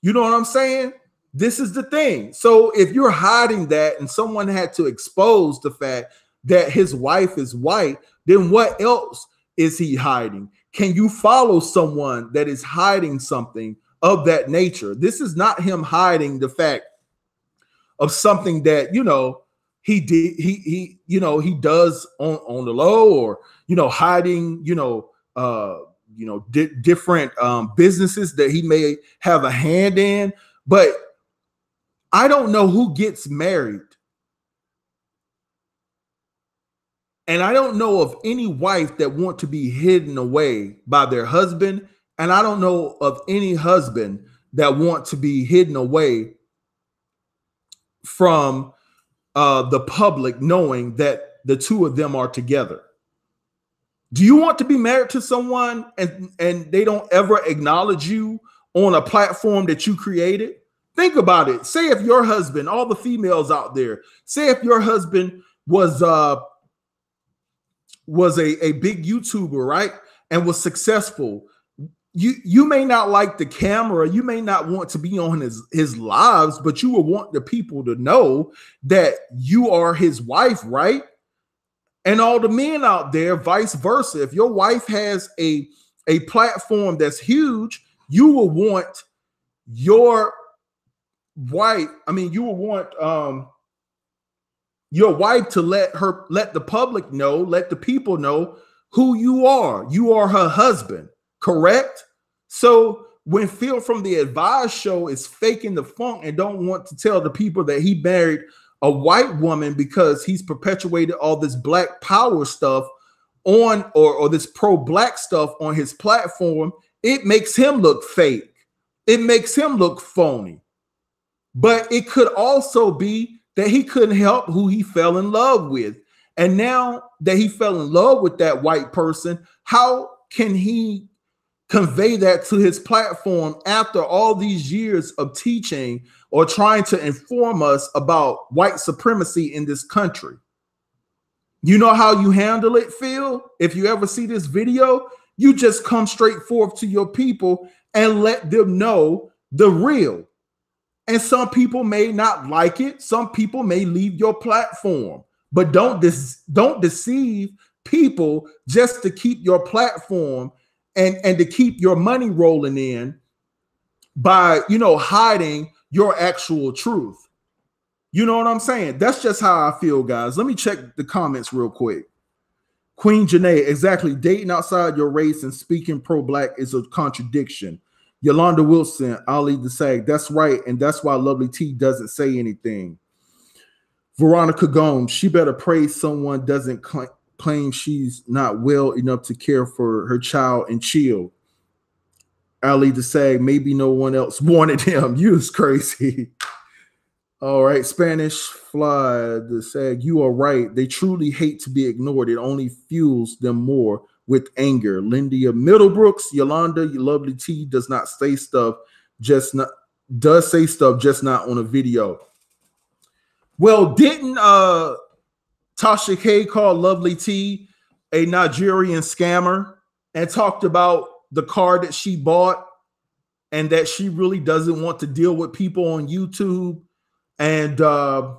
You know what I'm saying? This is the thing. So if you're hiding that and someone had to expose the fact that his wife is white, then what else is he hiding? Can you follow someone that is hiding something of that nature? This is not him hiding the fact of something that, you know, he did, he does on the low, or, you know, hiding, different businesses that he may have a hand in. But I don't know who gets married, and I don't know of any wife that want to be hidden away by their husband, and I don't know of any husband that want to be hidden away from the public knowing that the two of them are together. Do you want to be married to someone and they don't ever acknowledge you on a platform that you created? Think about it. Say if your husband, all the females out there, say if your husband was a big YouTuber, right? And was successful. You may not like the camera, you may not want to be on his lives, but you will want the people to know that you are his wife, right? And all the men out there, vice versa. If your wife has a platform that's huge, you will want your wife, you will want your wife to let the public know, let the people know who you are. You are her husband. Correct? So when Phil from the Advice Show is faking the funk and don't want to tell the people that he married a white woman because he's perpetuated all this Black power stuff on, or this pro-Black stuff on his platform, it makes him look fake. It makes him look phony. But it could also be that he couldn't help who he fell in love with. And now that he fell in love with that white person, how can he convey that to his platform after all these years of teaching or trying to inform us about white supremacy in this country? You know how you handle it, Phil? If you ever see this video, you just come straight forth to your people and let them know the real. And some people may not like it. Some people may leave your platform, but don't deceive people just to keep your platform and to keep your money rolling in by, hiding your actual truth. You know what I'm saying? That's just how I feel, guys. Let me check the comments real quick. Queen Janae, exactly. Dating outside your race and speaking pro-Black is a contradiction. Yolanda Wilson, Ali the Sag, that's right. And that's why Lovely T doesn't say anything. Veronica Gomes, she better pray someone doesn't claim she's not well enough to care for her child and chill. Ali the Sag, maybe no one else wanted him. You was crazy. All right, Spanish Fly the Sag, you are right. They truly hate to be ignored. It only fuels them more with anger. Lindia Middlebrooks, Yolanda, your Lovely T does not say stuff, just not on a video. Well, didn't Tasha K call Lovely T a Nigerian scammer and talked about the car that she bought and that she really doesn't want to deal with people on YouTube, and that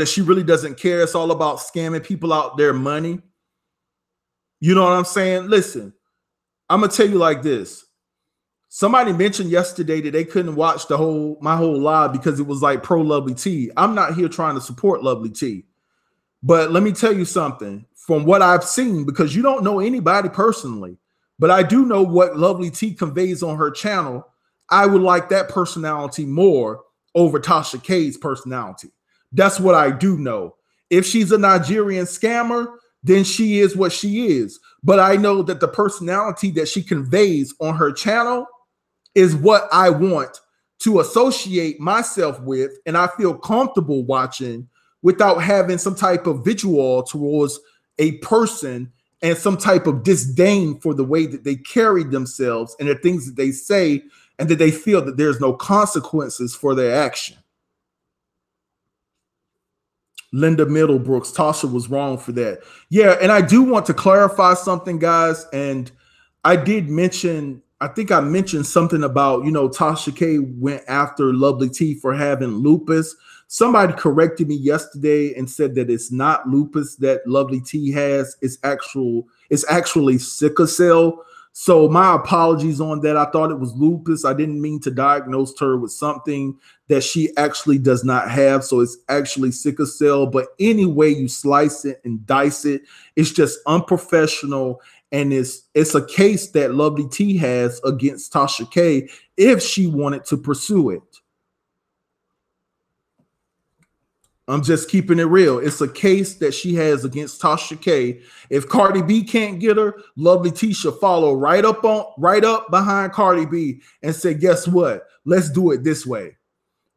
she really doesn't care. It's all about scamming people out their money. You know what I'm saying? Listen, I'm going to tell you like this. Somebody mentioned yesterday that they couldn't watch my whole live because it was like pro Lovely T. I'm not here trying to support Lovely T. But let me tell you something from what I've seen, because you don't know anybody personally, but I do know what Lovely T conveys on her channel. I would like that personality more over Tasha K's personality. That's what I do know. If she's a Nigerian scammer, then she is what she is. But I know that the personality that she conveys on her channel is what I want to associate myself with, and I feel comfortable watching without having some type of vitriol towards a person and some type of disdain for the way that they carry themselves and the things that they say, and that they feel that there's no consequences for their action. Linda Middlebrooks, Tasha was wrong for that. Yeah, and I do want to clarify something, guys. And I did mention, I think I mentioned something about, you know, Tasha K went after Lovely T for having lupus. Somebody corrected me yesterday and said that it's not lupus that Lovely T has. It's actually sickle cell. So my apologies on that. I thought it was lupus. I didn't mean to diagnose her with something that she actually does not have. So it's actually sickle cell. But any way you slice it and dice it, it's just unprofessional. And it's a case that Lovely T has against Tasha K if she wanted to pursue it. I'm just keeping it real. It's a case that she has against Tasha K. If Cardi B can't get her, Lovely T should follow right up behind Cardi B and say, guess what? Let's do it this way.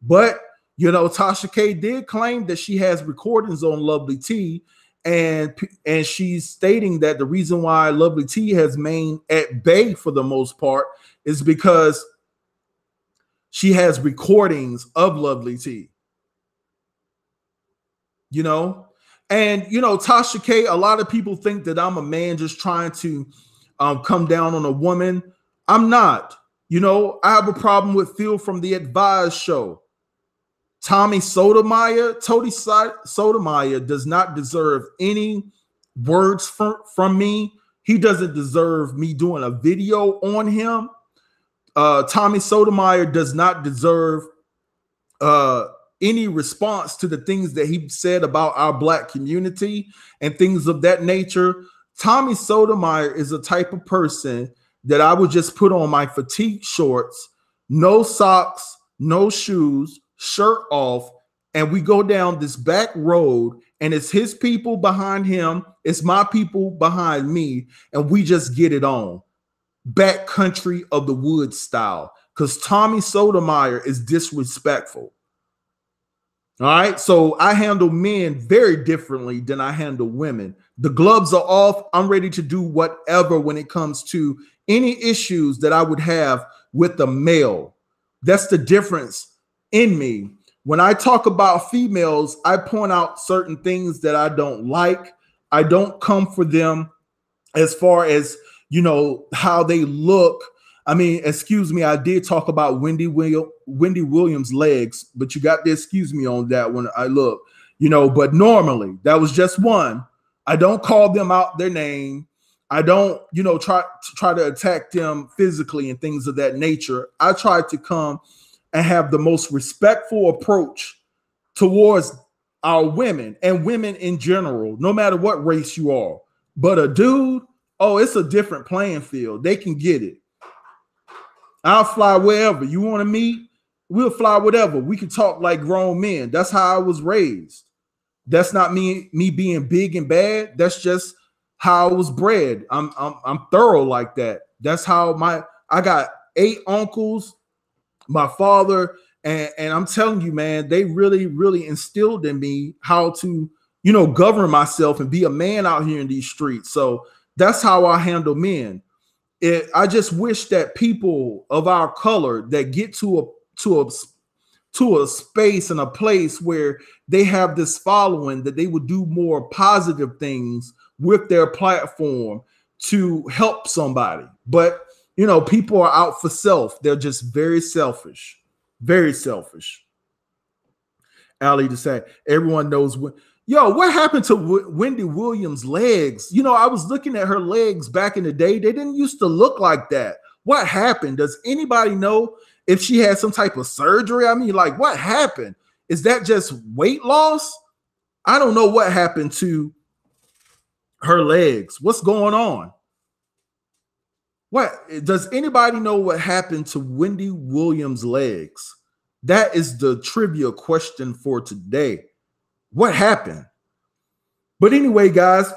But, you know, Tasha K did claim that she has recordings on Lovely T, and she's stating that the reason why Lovely T has remained at bay for the most part is because she has recordings of Lovely T. You know, and, you know, Tasha K, a lot of people think that I'm a man just trying to come down on a woman. I'm not. You know, I have a problem with Phil from the Advised show. Tommy Sotomayor does not deserve any words from me. He doesn't deserve me doing a video on him. Tommy Sotomayor does not deserve any response to the things that he said about our Black community and things of that nature. Tommy Sotomayor is a type of person that I would just put on my fatigue shorts, no socks, no shoes, shirt off, and we go down this back road, and it's his people behind him, it's my people behind me, and we just get it on. Back country of the woods style, because Tommy Sotomayor is disrespectful. All right, so I handle men very differently than I handle women. The gloves are off. I'm ready to do whatever when it comes to any issues that I would have with a male. That's the difference in me. When I talk about females, I point out certain things that I don't like. I don't come for them as far as, you know, how they look. I mean, excuse me, I did talk about Wendy Williams' legs, but you got to excuse me on that when I look, you know, but normally that was just one. I don't call them out their name. I don't, you know, try to attack them physically and things of that nature. I try to come and have the most respectful approach towards our women and women in general, no matter what race you are. But a dude, oh, it's a different playing field. They can get it. I'll fly wherever. You want to meet? We'll fly whatever. We can talk like grown men. That's how I was raised. That's not me being big and bad. That's just how I was bred. I'm thorough like that. That's how I got 8 uncles, my father, and I'm telling you, man, they really, really instilled in me how to, you know, govern myself and be a man out here in these streets. So that's how I handle men. I just wish that people of our color that get to a space and a place where they have this following, that they would do more positive things with their platform to help somebody. But, you know, people are out for self. They're just very selfish, very selfish. Ali to say, everyone knows what. Yo, what happened to Wendy Williams' legs? You know, I was looking at her legs back in the day. They didn't used to look like that. What happened? Does anybody know if she had some type of surgery? I mean, like, what happened? Is that just weight loss? I don't know what happened to her legs. What's going on? What does anybody know what happened to Wendy Williams' legs? That is the trivia question for today. What happened? But anyway, guys,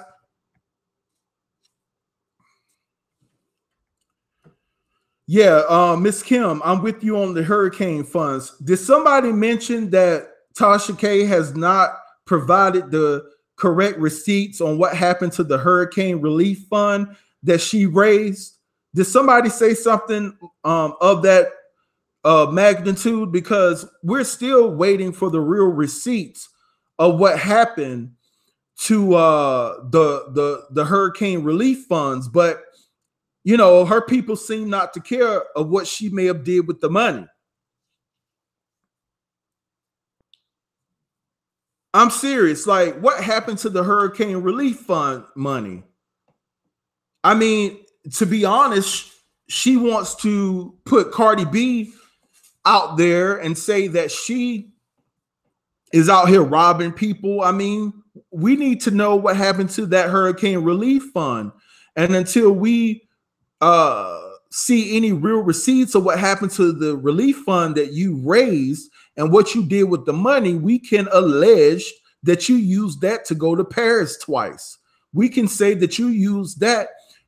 yeah, Miss Kim, I'm with you on the hurricane funds. Did somebody mention that Tasha K has not provided the correct receipts on what happened to the hurricane relief fund that she raised? Did somebody say something of that magnitude? Because we're still waiting for the real receipts of what happened to the hurricane relief funds. But you know, her people seem not to care of what she may have did with the money. I'm serious. Like, what happened to the hurricane relief fund money? I mean, to be honest, she wants to put Cardi B out there and say that she is out here robbing people. I mean, we need to know what happened to that hurricane relief fund. And until we see any real receipts of what happened to the relief fund that you raised and what you did with the money, we can allege that you used that to go to Paris twice. We can say that you used that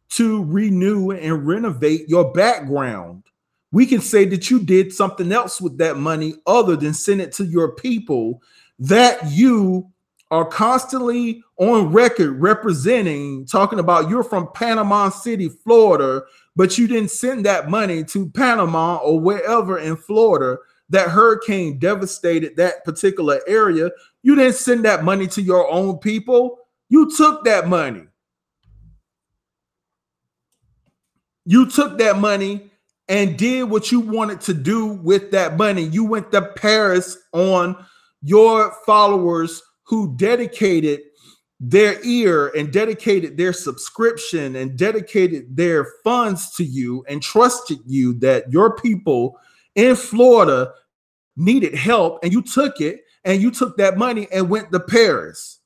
to renew and renovate your background. We can say that you did something else with that money other than send it to your people that you are constantly on record representing, talking about you're from Panama City, Florida, but you didn't send that money to Panama or wherever in Florida that hurricane devastated that particular area. You didn't send that money to your own people. You took that money. You took that money and did what you wanted to do with that money. You went to Paris on your followers who dedicated their ear and dedicated their subscription and dedicated their funds to you and trusted you that your people in Florida needed help, and you took it and you took that money and went to Paris.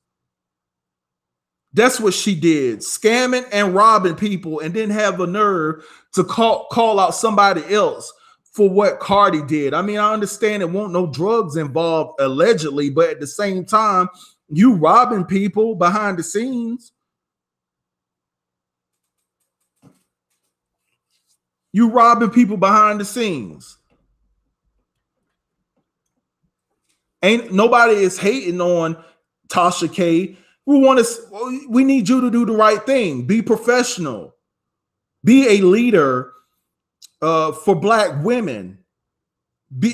That's what she did, scamming and robbing people, and didn't have the nerve to call out somebody else for what Cardi did. I mean, I understand it won't no drugs involved allegedly, but at the same time, you robbing people behind the scenes. You robbing people behind the scenes. Ain't nobody is hating on Tasha K. We need you to do the right thing. Be professional. Be a leader for Black women.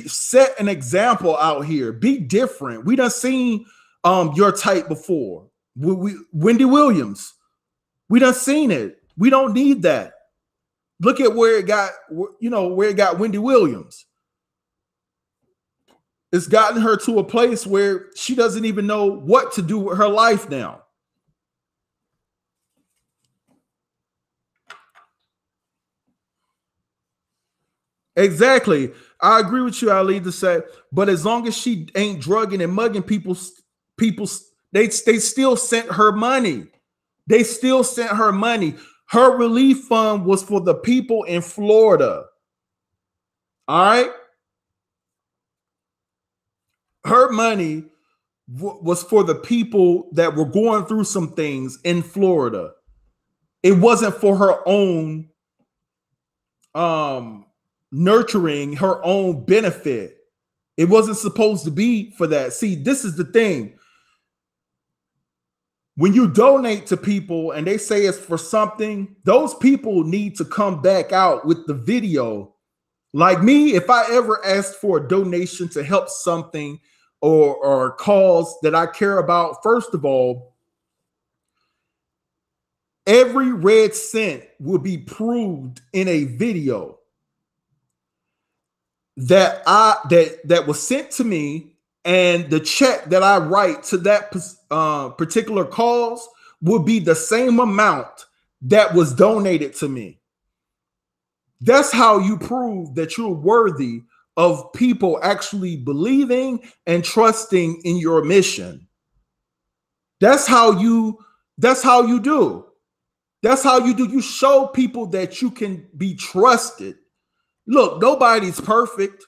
Set an example out here. Be different. We done seen your type before. Wendy Williams. We done seen it. We don't need that. Look at where it got, where it got Wendy Williams. It's gotten her to a place where she doesn't even know what to do with her life now. Exactly. I agree with you, Ali, to say, but as long as she ain't drugging and mugging people, they still sent her money. They still sent her money. Her relief fund was for the people in Florida. All right. Her money was for the people that were going through some things in Florida. It wasn't for her own nurturing, her own benefit. It wasn't supposed to be for that. See, this is the thing. When you donate to people and they say it's for something, those people need to come back out with the video. Like me, if I ever asked for a donation to help something or a cause that I care about, first of all, every red cent will be proved in a video that was sent to me, and the check that I write to that particular cause will be the same amount that was donated to me. That's how you prove that you're worthy of people actually believing and trusting in your mission. That's how you do. That's how you do. You show people that you can be trusted. Look, nobody's perfect.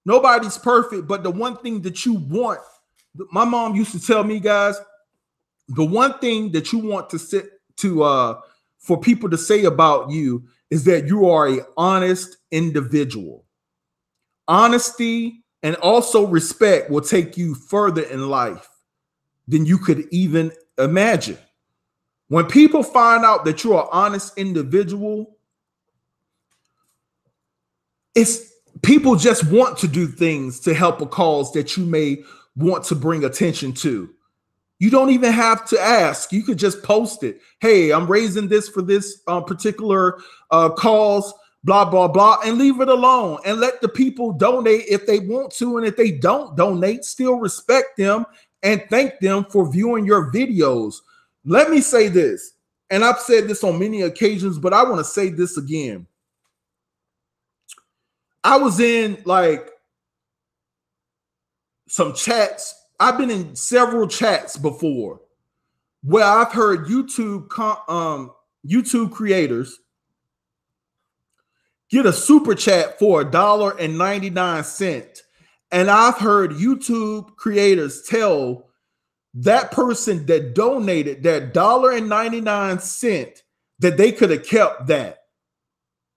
Nobody's perfect, but the one thing that you want, my mom used to tell me, guys, the one thing that you want for people to say about you is that you are an honest individual. Honesty and also respect will take you further in life than you could even imagine. When people find out that you're an honest individual, people just want to do things to help a cause that you may want to bring attention to. You don't even have to ask. You could just post it. Hey, I'm raising this for this particular cause, blah, blah, blah, and leave it alone and let the people donate if they want to. And if they don't donate, still respect them and thank them for viewing your videos. Let me say this, and I've said this on many occasions, but I want to say this again. I was in like some chats. I've been in several chats before where I've heard YouTube creators get a super chat for $1.99. And I've heard YouTube creators tell that person that donated that $1.99 that they could have kept that.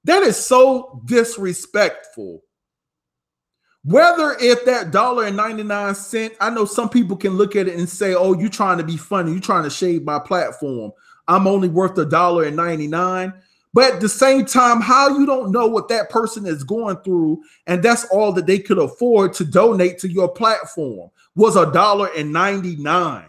That is so disrespectful. Whether if that $1.99, I know some people can look at it and say, oh, you're trying to be funny. You're trying to shade my platform. I'm only worth $1.99. But at the same time, how you don't know what that person is going through, and that's all that they could afford to donate to your platform was $1.99.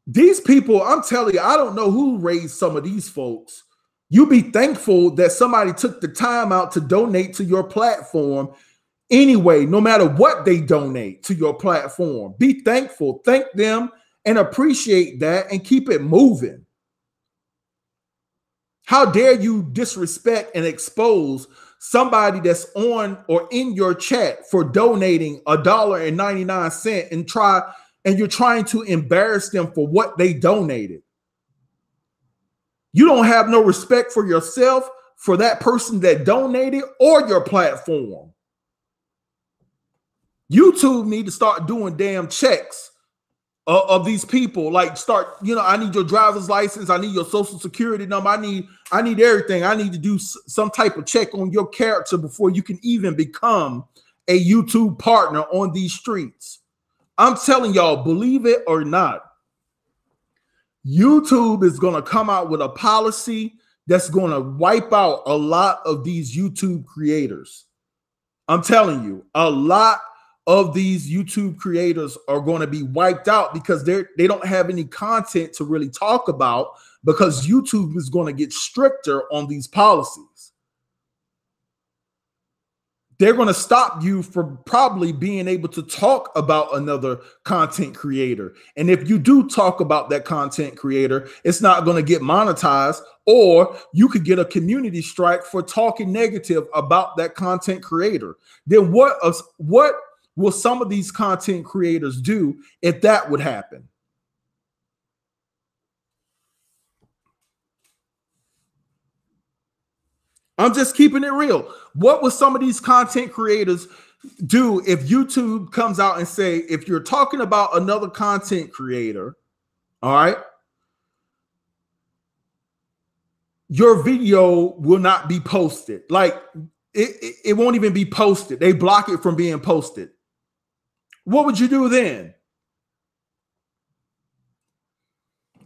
These people, I'm telling you, I don't know who raised some of these folks. You be thankful that somebody took the time out to donate to your platform anyway, no matter what they donate to your platform. Be thankful, thank them, and appreciate that and keep it moving. How dare you disrespect and expose somebody that's on or in your chat for donating $1.99 and you're trying to embarrass them for what they donated. You don't have no respect for yourself, for that person that donated, or your platform. YouTube need to start doing damn checks of these people. Like start, I need your driver's license. I need your social security number. I need everything. I need to do some type of check on your character before you can even become a YouTube partner on these streets. I'm telling y'all, believe it or not, YouTube is going to come out with a policy that's going to wipe out a lot of these YouTube creators. I'm telling you, a lot of these YouTube creators are going to be wiped out because they don't have any content to really talk about, because YouTube is going to get stricter on these policies. They're going to stop you from probably being able to talk about another content creator. And if you do talk about that content creator, it's not going to get monetized, or you could get a community strike for talking negative about that content creator. Then what will some of these content creators do if that would happen? I'm just keeping it real. What will some of these content creators do if YouTube comes out and say, if you're talking about another content creator, all right, your video will not be posted. Like it won't even be posted. They block it from being posted. What would you do then?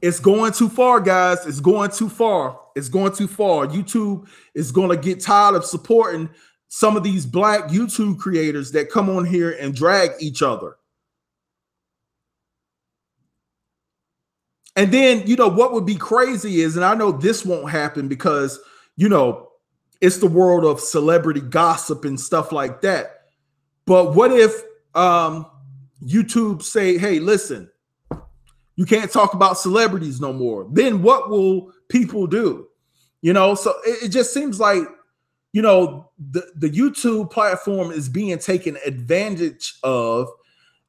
It's going too far, guys. It's going too far. It's going too far. YouTube is going to get tired of supporting some of these black YouTube creators that come on here and drag each other. And then, what would be crazy is, and I know this won't happen because, it's the world of celebrity gossip and stuff like that. But what if YouTube say, hey, listen, you can't talk about celebrities no more? Then what will people do? You know, so it just seems like, you know, the YouTube platform is being taken advantage of,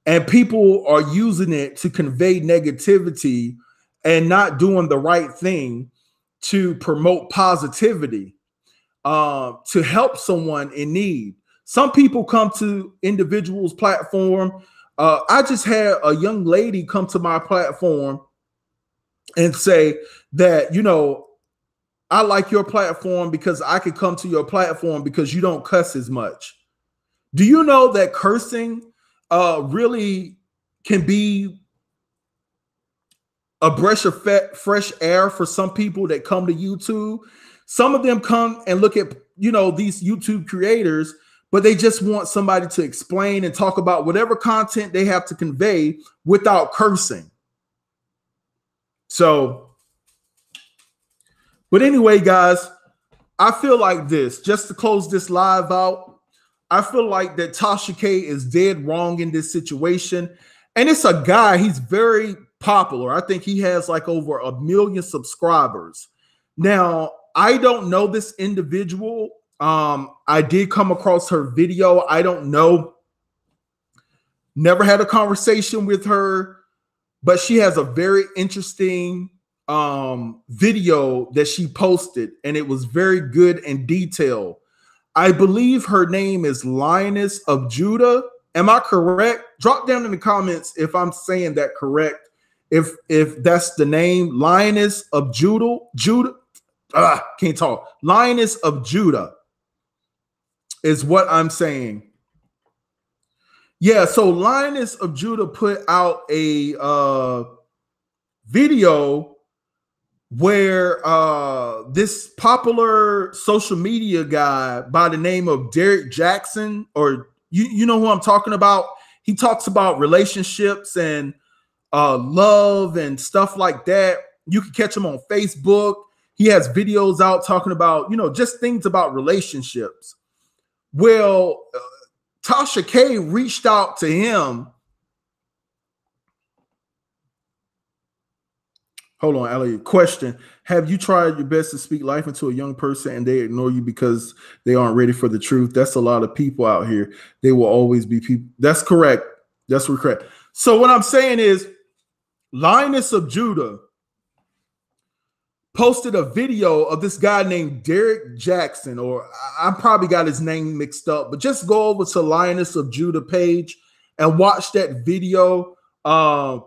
and people are using it to convey negativity and not doing the right thing to promote positivity, to help someone in need. Some people come to individuals' platform. I just had a young lady come to my platform and say that, you know, I like your platform because I could come to your platform because you don't cuss as much. Do you know that cursing really can be a breath of fresh air for some people that come to YouTube? Some of them come and look at, you know, these YouTube creators, but they just want somebody to explain and talk about whatever content they have to convey without cursing. So, but anyway, guys, I feel like this, just to close this live out, I feel like that Tasha K is dead wrong in this situation. And it's a guy, he's very popular. I think he has like over 1 million subscribers. Now, I don't know this individual. I did come across her video. I don't know. Never had a conversation with her, but she has a very interesting video that she posted, and it was very good and detailed. I believe her name is Lioness of Judah. Am I correct? Drop down in the comments if I'm saying that correct. If that's the name, Lioness of Judah. Can't talk. Lioness of Judah is what I'm saying. Yeah, so Lioness of Judah put out a video where this popular social media guy by the name of Derek Jackson, or you know who I'm talking about. He talks about relationships and love and stuff like that. You can catch him on Facebook. He has videos out talking about, you know, just things about relationships. Well, Tasha K reached out to him. Hold on, Elliot. Question: have you tried your best to speak life into a young person and they ignore you because they aren't ready for the truth? That's a lot of people out here. They will always be people. That's correct. That's correct. So what I'm saying is, Lioness of Judah posted a video of this guy named Derek Jackson, or I probably got his name mixed up, but just go over to Lioness of Judah page and watch that video. I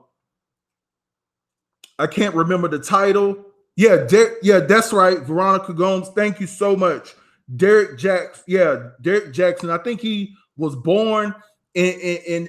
can't remember the title. Yeah, that's right. Veronica Gomes. Thank you so much. Derek Jackson. Yeah, Derek Jackson. I think he was born in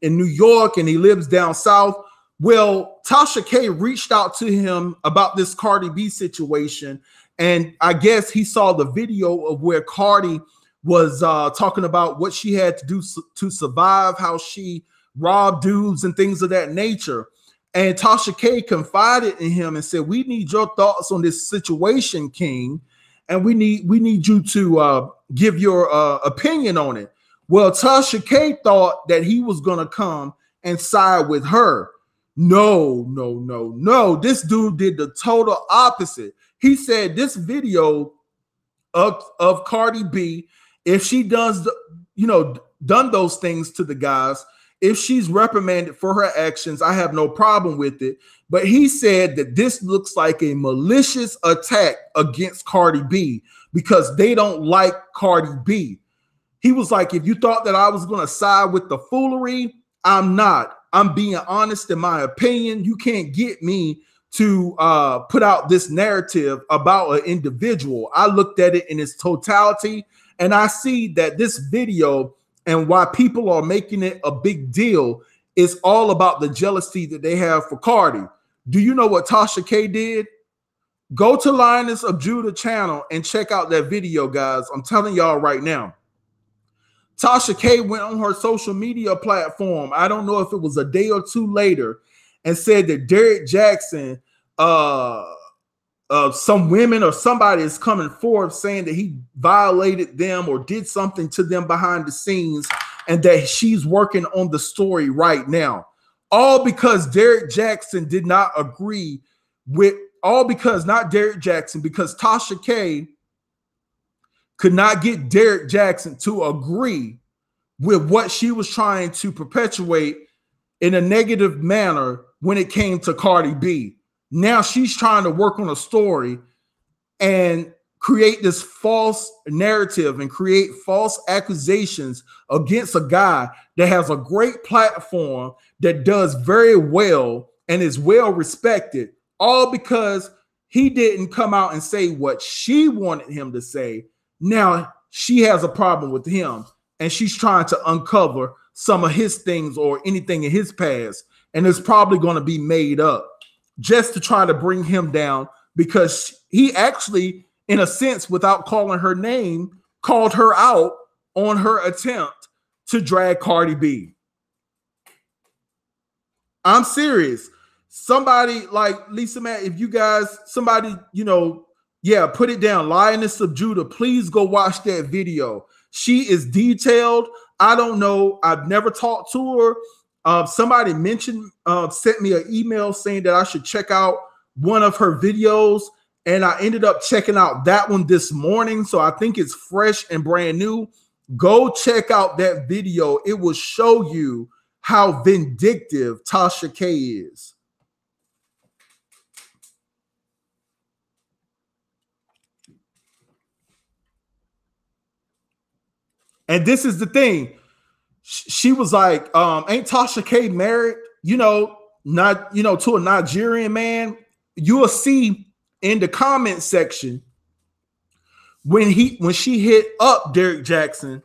New York and he lives down south. Well, Tasha K reached out to him about this Cardi B situation, and I guess he saw the video of where Cardi was talking about what she had to do to survive, how she robbed dudes and things of that nature. And Tasha K confided in him and said, "We need your thoughts on this situation, King, and we need you to give your opinion on it." Well, Tasha K thought that he was gonna come and side with her. No. This dude did the total opposite. He said this video of Cardi B, if she does, done those things to the guys, if she's reprimanded for her actions, I have no problem with it. But he said that this looks like a malicious attack against Cardi B because they don't like Cardi B. He was like, if you thought that I was going to side with the foolery, I'm not. I'm being honest in my opinion. You can't get me to put out this narrative about an individual. I looked at it in its totality, and I see that this video and why people are making it a big deal is all about the jealousy that they have for Cardi. Do you know what Tasha K did? Go to Lioness of Judah channel and check out that video, guys. I'm telling y'all right now. Tasha K went on her social media platform, I don't know if it was a day or two later, and said that Derek Jackson, some women or somebody is coming forward saying that he violated them or did something to them behind the scenes, and that she's working on the story right now. All because Derek Jackson did not agree with all because, not Derrick Jackson, because Tasha K could not get Derrick Jackson to agree with what she was trying to perpetuate in a negative manner when it came to Cardi B. Now she's trying to work on a story and create this false narrative and create false accusations against a guy that has a great platform, that does very well and is well respected, all because he didn't come out and say what she wanted him to say. Now she has a problem with him, and she's trying to uncover some of his things or anything in his past, and it's probably going to be made up just to try to bring him down, because he actually, in a sense, without calling her name, called her out on her attempt to drag Cardi B. I'm serious. Somebody like Lisa Matt, if you guys, somebody, put it down. Lioness of Judah, please go watch that video. She is detailed. I don't know. I've never talked to her. Somebody sent me an email saying that I should check out one of her videos, and I ended up checking out that one this morning. So I think it's fresh and brand new. Go check out that video. It will show you how vindictive Tasha K is. And this is the thing. She was like, ain't Tasha K married, to a Nigerian man? You will see in the comment section when she hit up Derrick Jackson,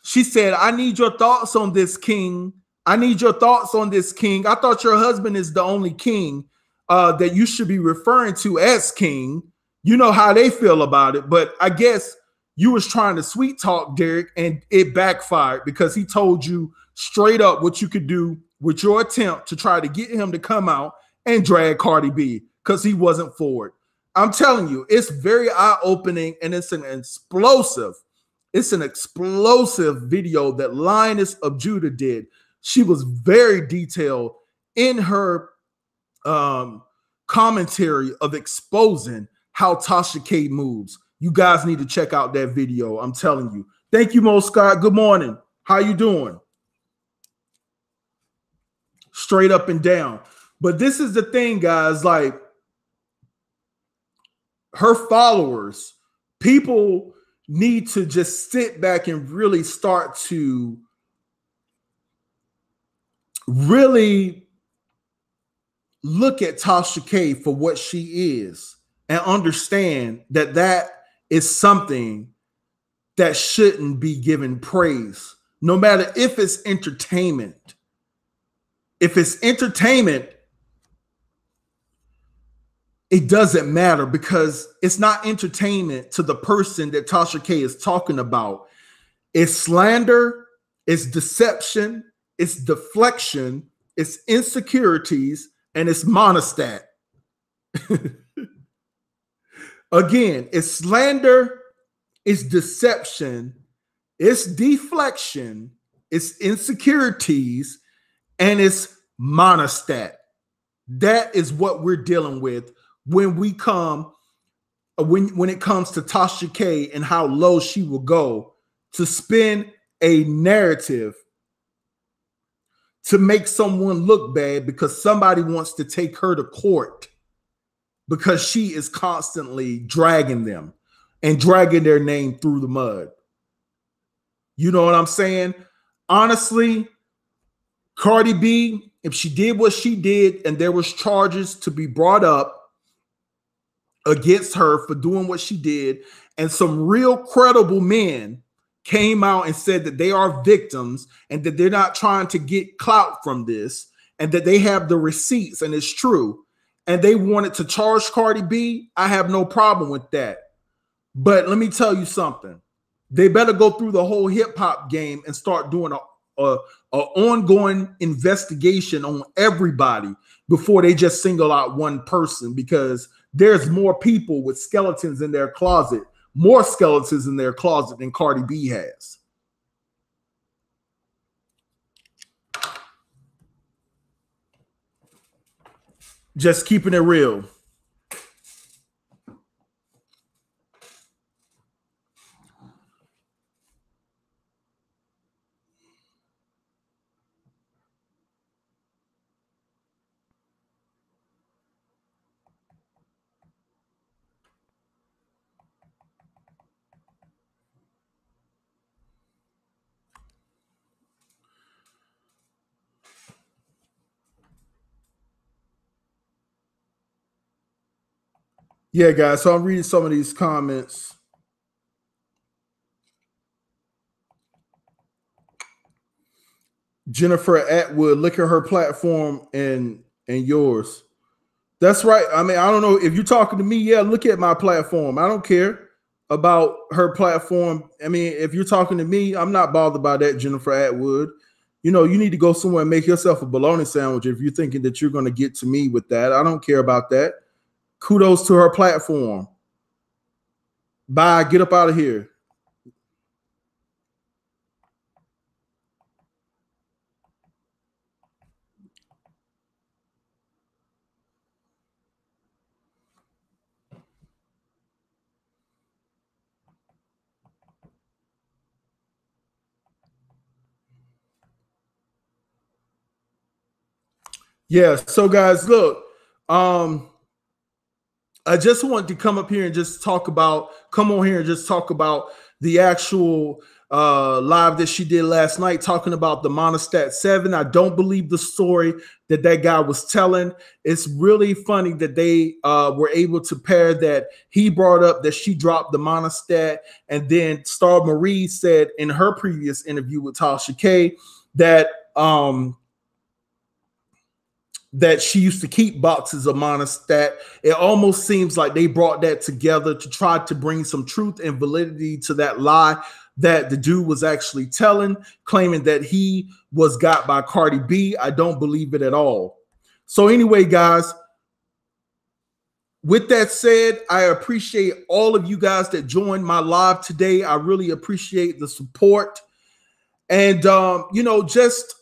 she said, I need your thoughts on this, king. I need your thoughts on this, king. I thought your husband is the only king that you should be referring to as king. You know how they feel about it. But I guess you was trying to sweet talk Derrick, and it backfired, because he told you straight up what you could do with your attempt to try to get him to come out and drag Cardi B, because he wasn't for it. I'm telling you, it's very eye-opening, and it's an explosive video that Lioness of Judah did. She was very detailed in her commentary of exposing how Tasha K moves. You guys need to check out that video. I'm telling you. Thank you, Mo Scott. Good morning. How you doing? Straight up and down. But this is the thing, guys. Like, her followers, people need to just sit back and really start to really look at Tasha K for what she is, and understand that that is something that shouldn't be given praise, no matter if it's entertainment. If it's entertainment, it doesn't matter, because it's not entertainment to the person that Tasha K is talking about. It's slander, it's deception, it's deflection, it's insecurities, and it's monistat. Again, it's slander, it's deception, it's deflection, it's insecurities, and it's monistat. That is what we're dealing with when it comes to Tasha K and how low she will go to spin a narrative to make someone look bad, because somebody wants to take her to court, because she is constantly dragging them and dragging their name through the mud. You know what I'm saying? Honestly, Cardi B, if she did what she did and there was charges to be brought up against her for doing what she did, and some real credible men came out and said that they are victims and that they're not trying to get clout from this, and that they have the receipts and it's true, and they wanted to charge Cardi B, I have no problem with that. But let me tell you something. They better go through the whole hip hop game and start doing a ongoing investigation on everybody before they just single out one person, because there's more people with skeletons in their closet, more skeletons in their closet than Cardi B has. Just keeping it real. Yeah, guys. So I'm reading some of these comments. Jennifer Atwood, look at her platform and yours. That's right. I mean, I don't know if you're talking to me. Yeah, look at my platform. I don't care about her platform. I mean, if you're talking to me, I'm not bothered by that, Jennifer Atwood. You know, you need to go somewhere and make yourself a bologna sandwich if you're thinking that you're going to get to me with that. I don't care about that. Kudos to her platform. Bye. Get up out of here. Yeah. So, guys, look. I just wanted to come up here and just come on here and just talk about the actual live that she did last night, talking about the monistat 7. I don't believe the story that guy was telling. It's really funny that they were able to pair that. He brought up that she dropped the monistat, and then Star Marie said in her previous interview with Tasha K that that she used to keep boxes of monistat. It almost seems like they brought that together to try to bring some truth and validity to that lie that the dude was actually telling, claiming that he was got by Cardi B. I don't believe it at all. So anyway, guys, with that said, I appreciate all of you guys that joined my live today. I really appreciate the support. And, you know, just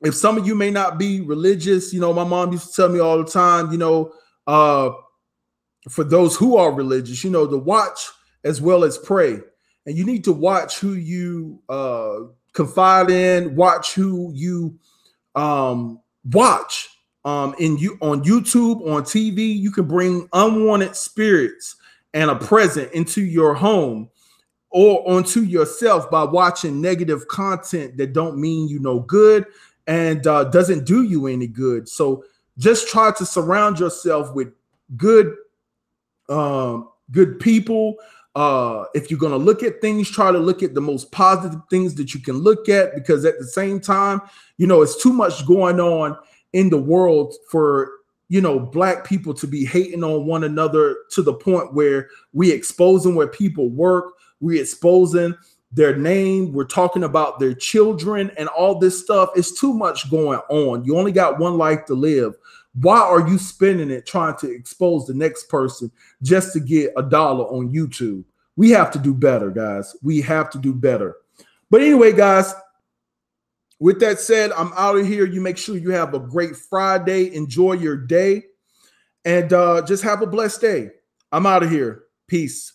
if some of you may not be religious, you know, my mom used to tell me all the time, you know, for those who are religious, you know, to watch as well as pray. And you need to watch who you confide in, watch who you watch on YouTube, on TV. You can bring unwanted spirits and a present into your home or onto yourself by watching negative content that don't mean you no good and doesn't do you any good. So just try to surround yourself with good people. If you're going to look at things, try to look at the most positive things that you can look at, because at the same time, you know, it's too much going on in the world for, you know, Black people to be hating on one another to the point where we exposing where people work, we exposing their name, we're talking about their children and all this stuff. It's too much going on. You only got one life to live. Why are you spending it trying to expose the next person just to get $1 on YouTube? We have to do better, guys. We have to do better. But anyway, guys, with that said, I'm out of here. You make sure you have a great Friday. Enjoy your day and just have a blessed day. I'm out of here. Peace.